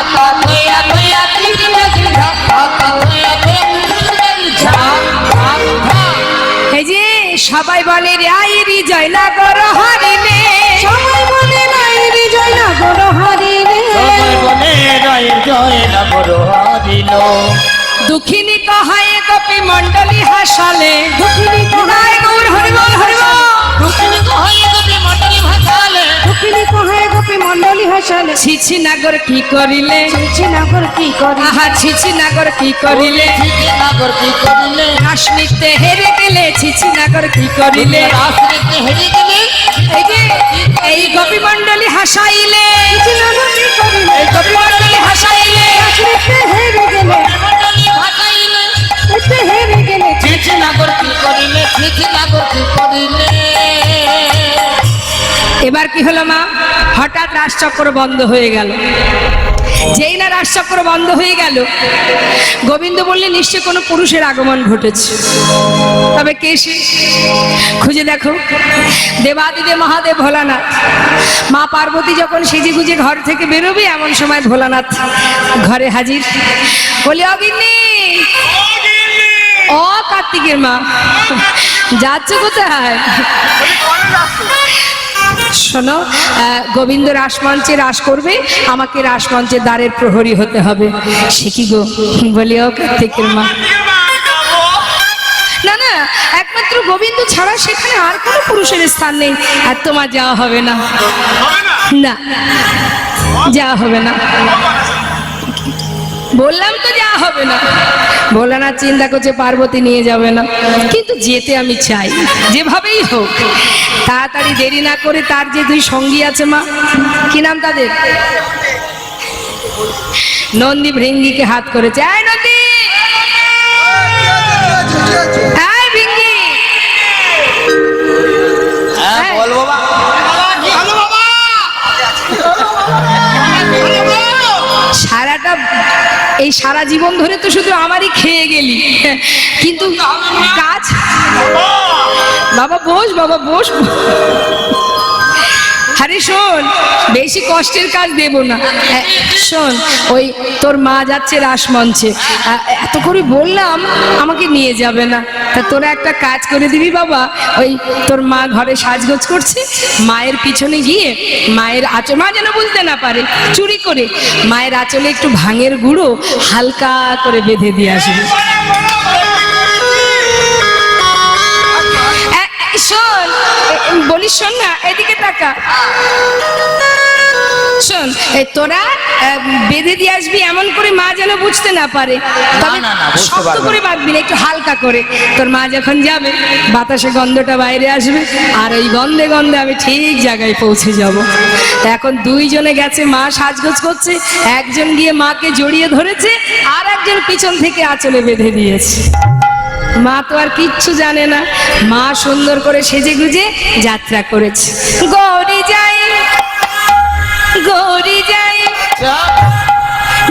E: তা থয়া থয়া টিকিট না ঝিনি ঝা তা থয়া থয়া টিকিট না ঝিনি ঝা ঝা ঝা
A: এই যে সবাই বলে রায়েরি জয়নগর হরিণে
B: সবাই বলে নাই বিজয় নাগর হারিলে
E: সবাই বলে রায়ের জয় নগর হরিল
A: দুঃখিনী কহায়ে গোপী মণ্ডলী হাসালে
B: দুঃখিনী
A: জয় গৌর হরি বল হরি বল
E: দুঃখিনী কহাই যদি মন্ডলী ভাসালে
B: দুঃখিনী কহায় গোপী মণ্ডলী হাসালে
A: ছিছি নাগর কি করিলে
B: ছিছি নাগর কি করে
A: আহা ছিছি নাগর কি করিলে
E: ছিছি নাগর কি করিলে
A: রাসনিতে হেরে গেলে ছিছি নাগর কি করিলে
E: রাসনিতে হেরে গেলে
A: এই যে এই গোপী মণ্ডলী হাসাইলে
B: ছিছি নাগর কি করিলে
A: এই গোপী মণ্ডলী হাসাইলে
B: রাসনিতে হেরে গেলে
E: মন্ডলী ভাসাইলে ঠিক না করে কি করিলে, ঠিক না করে কি করিলে।
A: এবার কি হলো মা, হঠাৎ রাজচক্র বন্ধ হয়ে গেল। যেই না রাজচক্র বন্ধ হয়ে গেল, গোবিন্দ বললে নিশ্চয় কোনো পুরুষের আগমন ঘটেছে। তবে কে সে? খুঁজে দেখো। দেবাদিদেব মহাদেব ভোলানাথ। মা পার্বতী যখন সেজে গুজে ঘর থেকে বেরোবে, এমন সময় ভোলানাথ ঘরে হাজির। বলি অগিন্নি, ও কার্তিকের মা, যাচ্ছ কোথায়? শোনো, গোবিন্দ রাসমঞ্চে রাস করবে, আমাকে রাসমঞ্চের দ্বারের প্রহরী হতে হবে। সে কি গো? বলি ও কার্তিকের মা, না না, একমাত্র গোবিন্দ ছাড়া সেখানে আর কোনো পুরুষের স্থান নেই, আর তোমার যাওয়া হবে না। না, যাওয়া হবে না, বললাম তো যাওয়া হবে না। ভোলানাথ চিন্তা করছে পার্বতী নিয়ে যাবে না, কিন্তু যেতে আমি চাই, যেভাবেই হোক। তাড়াতাড়ি দেরি না করে তার যে দুই সঙ্গী আছে মা, কি নাম তাদের? নন্দী ভৃঙ্গিকে হাত করেছে। এই নন্দী, এই ভৃঙ্গি,
E: হ্যাঁ বল বাবা।
A: সারাটা এই সারা জীবন ধরে তো শুধু আমারই খেয়ে গেলি, কিন্তু কাজ। বাবা বস, বাবা বস। আরে শোন, বেশি কষ্টের কাজ দেব না। শোন, ওই তোর মা যাচ্ছে রাসমঞ্চে, এত করে বললাম আমাকে নিয়ে যাবে না, তা তোরা একটা কাজ করে দিবি বাবা। ওই তোর মা ঘরে সাজগোজ করছে, মায়ের পিছনে গিয়ে মায়ের আঁচল, মা যেন বুঝতে না পারে, চুরি করে মায়ের আঁচলে একটু ভাঙের গুঁড়ো হালকা করে বেঁধে দিয়ে আসবি। শোন, বলিস, শোন না, এদিকে তাকা। শোন, তোরা বেঁধে দিয়ে আসবি এমন করে মা যেন বুঝতে না পারে, তবে শক্ত করে বাঁধবি না, একটু হালকা করে। তোর মা যখন যাবে, বাতাসে গন্ধটা বাইরে আসবে, আর ওই গন্ধে গন্ধে আমি ঠিক জায়গায় পৌঁছে যাব। এখন দুইজনে গেছে, মা সাজগোজ করছে, একজন গিয়ে মাকে জড়িয়ে ধরেছে, আর একজন পিছন থেকে আঁচলে বেঁধে দিয়েছে। মা তো আর কিচ্ছু জানে না, মা সুন্দর করে সেজে গুজে যাত্রা করেছে। গৌরী যাই, গৌরী যাই,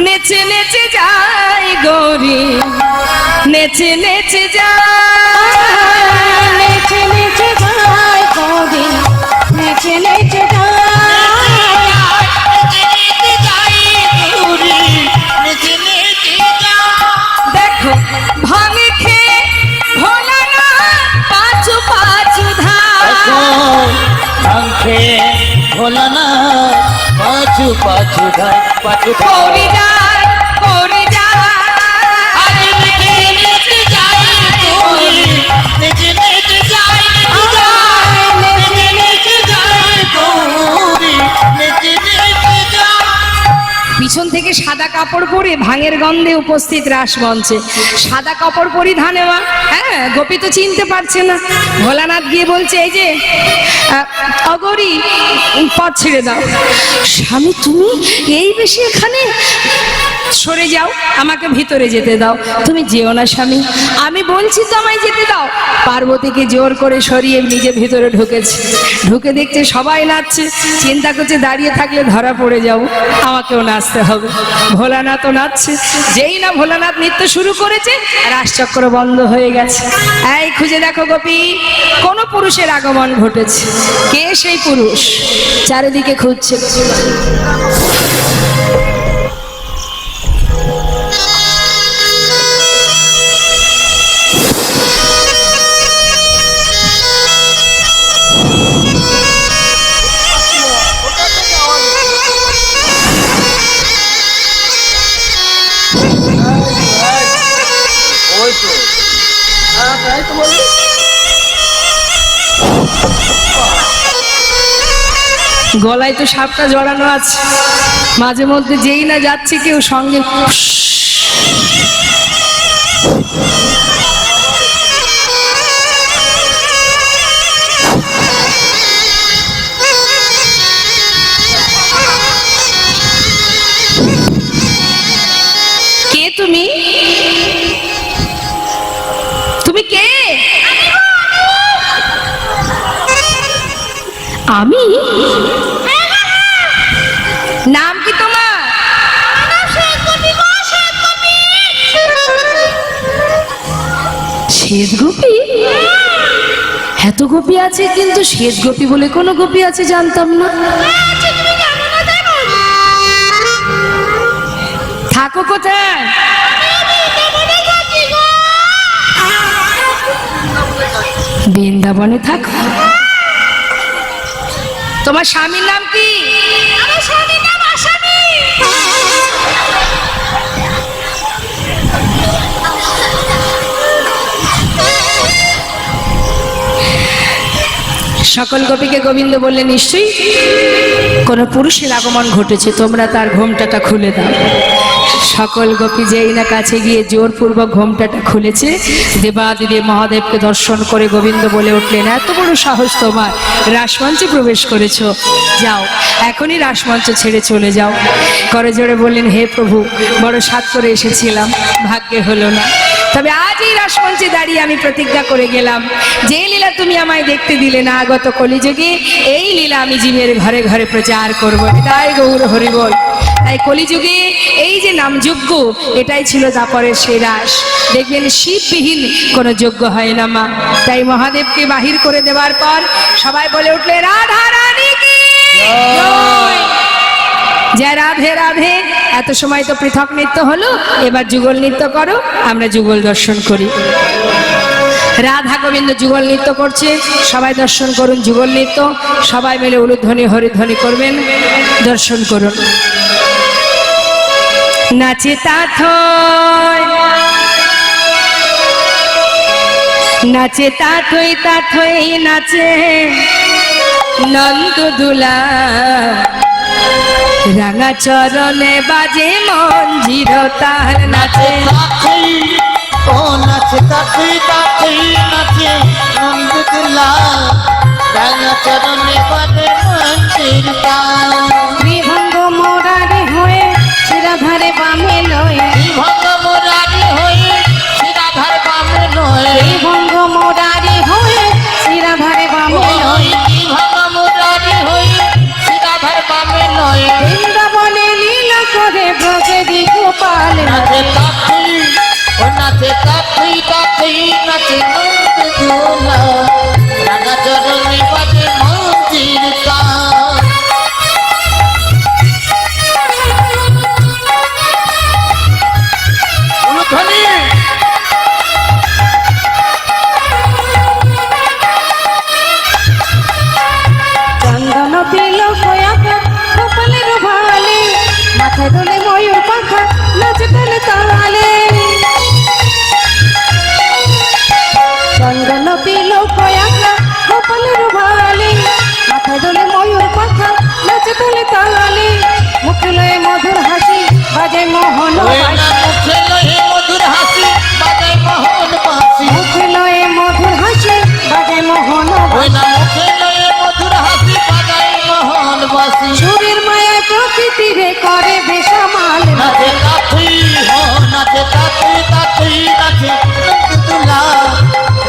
A: নেচে নেচে যাই, গৌরী নেচে নেচে যাই,
B: নেচে নেচে যায় গৌরী, নেচে নেচে যায়।
A: দেখো ভাঙে খেয়ে ভোলা না পাঁচু পাঁচু ধার,
E: ভোলা না পাছু পাছু ধাই, পাছু
A: গৌরী যায়, গৌরী যায়। পিছন থেকে সাদা কাপড় পরে ভাঙের গন্ধে উপস্থিত রাসমঞ্চে, সাদা কাপড় পরিধানে মা। হ্যাঁ, গোপী তো চিনতে পারছে না। ভোলানাথ গিয়ে বলছে, এই যে অগৌরী, পথ ছেড়ে দাও। স্বামী তুমি এই বেশি এখানে? সরে যাও, আমাকে ভিতরে যেতে দাও। তুমি যেও না স্বামী, আমি বলছি তো আমায় যেতে দাও। পার্বতীকে জোর করে সরিয়ে নিজে ভিতরে ঢুকেছে। ঢুকে দেখছে সবাই নাচছে, চিন্তা করছে দাঁড়িয়ে থাকলে ধরা পড়ে যাও, আমাকেও নাচতে হবে। ভোলানাথও নাচছে। যেই না ভোলানাথ নৃত্য শুরু করেছে, রাসচক্র বন্ধ হয়ে গেছে। এই খুঁজে দেখো গোপী, কোন পুরুষের আগমন ঘটেছে। কে সেই পুরুষ? চারিদিকে খুঁজছে। গলায় তো সাপটা জড়ানো আছে, মাঝে মধ্যে যেই না যাচ্ছে কেউ সঙ্গে কে? তুমি তুমি কে? আমি? নাম কি তোমার? শ্বেত গোপী? এত গোপী আছে কিন্তু শ্বেত গোপী বলে কোনো গোপী আছে জানতাম না। থাকো কোথায়? বৃন্দাবনে থাকো। তোমার স্বামীর নাম কি? আমার স্বামীর নাম আসামি। সকল গোপীকে গোবিন্দ বললে, নিশ্চয়ই কোনো পুরুষের আগমন ঘটেছে, তোমরা তার ঘোমটাটা খুলে দাও। সকল গোপী যেই না কাছে গিয়ে জোরপূর্বক ঘোমটাটা খুলেছে, দেবাদিদেব মহাদেবকে দর্শন করে গোবিন্দ বলে উঠলেন, এত বড় সাহস তোমার, রাসমঞ্চে প্রবেশ করেছো, যাও এখনই রাসমঞ্চ ছেড়ে চলে যাও। করে জোরে বললেন, হে প্রভু, বড় সাধ করে এসেছিলাম, ভাগ্যে হলো না। তবে আজ এই রাসমঞ্চে দাঁড়িয়ে আমি প্রতিজ্ঞা করে গেলাম, যে লীলা তুমি আমায় দেখতে দিলে না আগত কলিযুগে, এই লীলা আমি জীবের ঘরে ঘরে প্রচার করবো। তাই গৌর হরিবল। তাই কলিযুগে এই যে নামযজ্ঞ, এটাই ছিল দাপরের সেই রাস। দেখবেন শিববিহীন কোনো যজ্ঞ হয় না মা। তাই মহাদেবকে বাহির করে দেওয়ার পর সবাই বলে উঠলে, রাধা রানী কি জয়। জয় রাধে রাধে। এত সময় তো পৃথক নৃত্য হলো, এবার যুগল নৃত্য করো, আমরা যুগল দর্শন করি। রাধা গোবিন্দ যুগল নৃত্য করছে, সবাই দর্শন করুন যুগল নৃত্য। সবাই মিলে উলুধ্বনি হরিধ্বনি করবেন, দর্শন করুন। নাচে তাথই, নাচে তাথই তাথই নাচে নন্দ দুলা, রাঙা চরণে বাজে মঞ্জির তার নাচে।
E: ও নাচে তাকি তাকি নাচে নন্দদুলা, রাঙা চরণে বাজে মঞ্জির তাল।
B: বিভঙ্গ মোরারি হয়ে শিরাধারে বামে লয়ে,
E: বিভঙ্গ মুরারি হয়ে শিরাধার বামে নয়,
B: বিভঙ্গ মোরারি হয়ে শিরাধারে বামে লয়ে,
E: বিভঙ্গ মুরারি হয়ে শিরাধার বামে নয়।
B: বৃন্দাবনে লীলা করে ব্রজেরি গোপাল
E: নাচে তাকি, ও নাচে তাকি তাকি নাচে নন্দদুলা, রাঙা চরণে বাজে মঞ্জির তাল। উলুধ্বনি।
B: চন্দন পিল কয়াকা গোপালের ভালে, মাথায় দোলে ময়ূর পাখা নাচে তালে তালে। চন্দন পিল কয়াকা গোপালের ভালে, মাথায় দোলে ময়ূর পাখা নাচে তালে তালে। মুখে লয়ে মধুর হাসি বাজে মোহন
E: ওই না
B: বাঁশি,
E: মুখে লহে মধুর হাসি বাজায় মোহন বাঁশি।
B: মুখে লয়ে মধুর হাসি বাজে মোহন
E: ওই না
B: বাঁশি।
E: মুখে লহে মধুর হাসি বাজায় মোহন বাঁশি।
B: সুরের মায়ায় প্রকৃতিরে করে বেসামাল
E: নাচে কাঠি হো নাচে কাঠি কাঠি নাচে নন্দদুলা,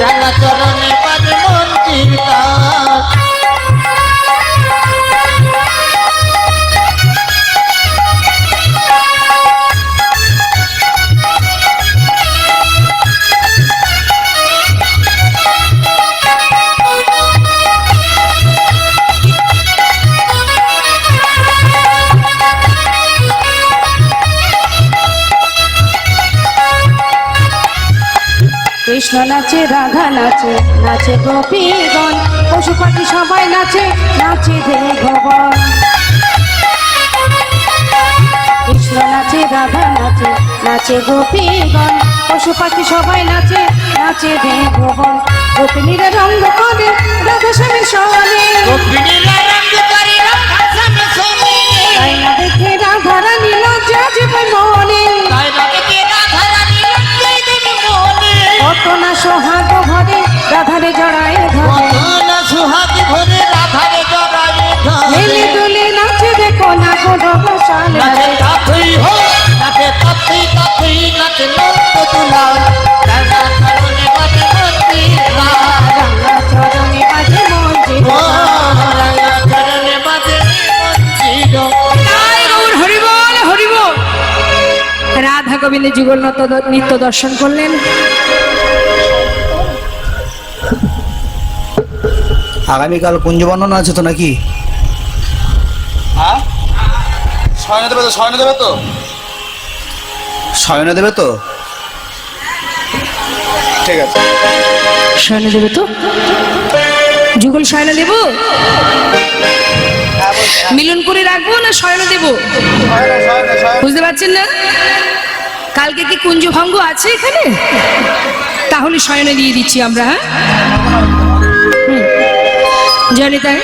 E: রাঙা চরণে বাজে মঞ্জির তাল।
B: কৃষ্ণ নাচে রাধা নাচে, নাচে গোপীগণ, পশু পাখি সবাই নাচে, নাচে দেবগণ। কৃষ্ণ নাচে রাধা নাচে, নাচে গোপীগণ, পশু পাখি সবাই নাচে, নাচে দেবগণ। গোপিনীরা রঙ্গ করে রাধা স্বামীর সনে,
E: গোপিনীরা রঙ্গ করে রাধা স্বামীর সনে,
B: তাই না দেখে রাধা রানী লজ্জা জীবন মনে।
E: তাই না দেখে রাধা রানী লজ্জায় দেবে মনে।
B: কত না সোহাগ ভরে রাধারে জড়ায় ধরে,
E: কত না সুহাগ ভরে রাধারে জড়ায়
B: মেলে
E: ধরে।
B: দুলে নাচে দেখো না কোনো বসাল
E: নাচে কাঠি হো নাচে কাঠি কাঠি নাচে নন্দদুলা, রাঙা চরণে বাজে মঞ্জির তাল।
B: রাঙা চরণে বাজে মঞ্জির
E: ও রাঙা
A: যুগল নৃত্য দর্শন করলেন।
F: আগামীকাল কুঞ্জ বর্ণনা আছে তো নাকি?
C: হ্যাঁ শয়নে দেবে তো, শয়নে দেবে তো।
F: শয়নে দেবে তো?
C: ঠিক আছে।
A: শয়নে দেবে তো? যুগল শয়নে দেব, মিলন করে রাখবো না শয়নে দেব? বুঝতে পারছেন না? কালকে কি কুঞ্জ ভঙ্গ আছে এখানে? তাহলে শয়নে দিয়ে দিচ্ছি আমরা। হ্যাঁ জানি তাই।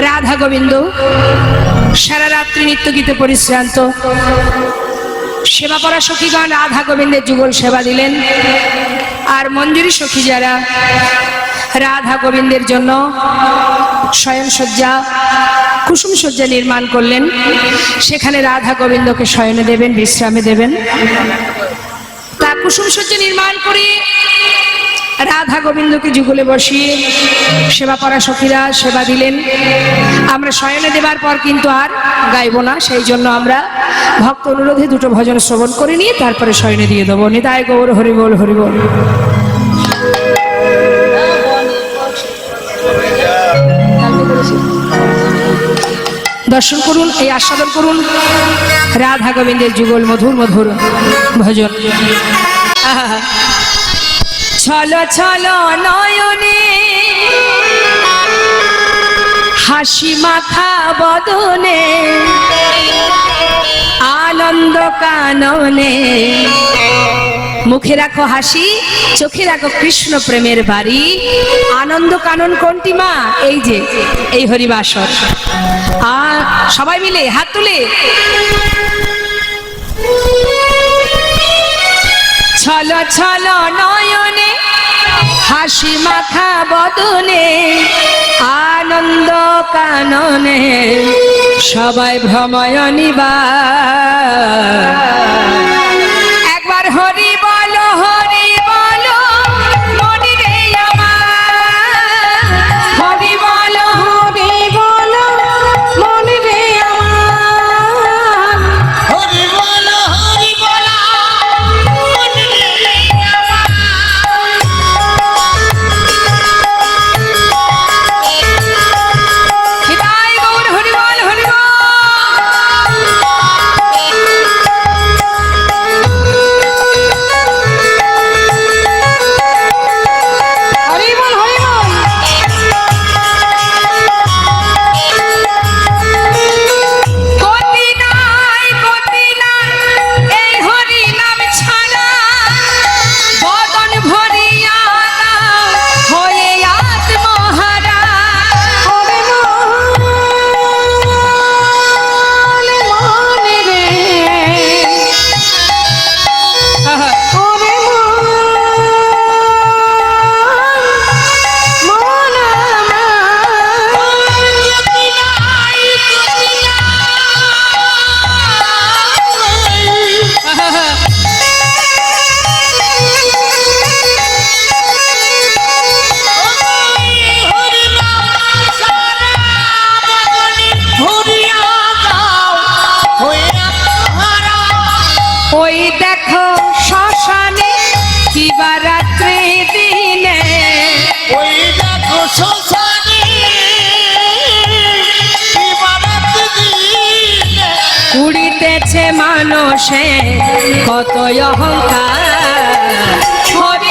A: রাধা গোবিন্দ সারা রাত্রি নিত্য গীতে পরিশ্রান্ত, সেবা করা সখীগণ রাধা গোবিন্দের যুগল সেবা দিলেন। আর মঞ্জুরি সখী যারা রাধা গোবিন্দের জন্য শয়নসজ্জা কুসুম সজ্জা নির্মাণ করলেন, সেখানে রাধা গোবিন্দকে শয়নে দেবেন, বিশ্রামে দেবেন। তা কুসুম সজ্জা নির্মাণ করে রাধা গোবিন্দকে যুগলে বসিয়ে সেবা করা সখীরা সেবা দিলেন। আমরা শয়নে দেবার পর কিন্তু আর গাইব না, সেই জন্য আমরা ভক্ত অনুরোধে দুটো ভজন শ্রবণ করে নিয়ে তারপরে শয়নে দিয়ে দেবো। নিতাই গৌর হরি বল, হরি বল। দর্শন করুন, এই আস্বাদন করুন রাধা গোবিন্দের যুগল মধুর মধুর ভজন। আহা, ছলো ছলো নয়নে হাসি মাখা বদনে আনন্দ কাননে। মুখে রাখো হাসি, চোখে রাখো কৃষ্ণ প্রেমের বাড়ি। আনন্দ কানন কোনটি মা? এই যে এই হরিবাসর। আর সবাই মিলে হাত তুলে ছলো ছলো নয়নে হাসি মাখা বদনে আনন্দ কাননে সবাই ভ্রময় নিবার। একবার হরি বলো, হরি বলো মনি রে আমার। হরি বলো,
B: হরি বলো মনে রে আমার।
E: হরি বলো, হরি বলো মনে রে আমার।
A: নিতাই গৌর হরি বল, হরি বল।
B: হরি বল, হরি বল।
A: গতি নাই, গতি নাই এই হরি নাম ছাড়া। বদন ভরিয়া দাও হয়ে আত্মহারা।
B: হরি বল মনে রে।
A: আহা,
B: হরি বল মন আমার।
A: আহা, ওই দেখো শ্মশানে কিবা রাত্রি দিনে উড়িতেছে মানুষে কত অহংকার। হরি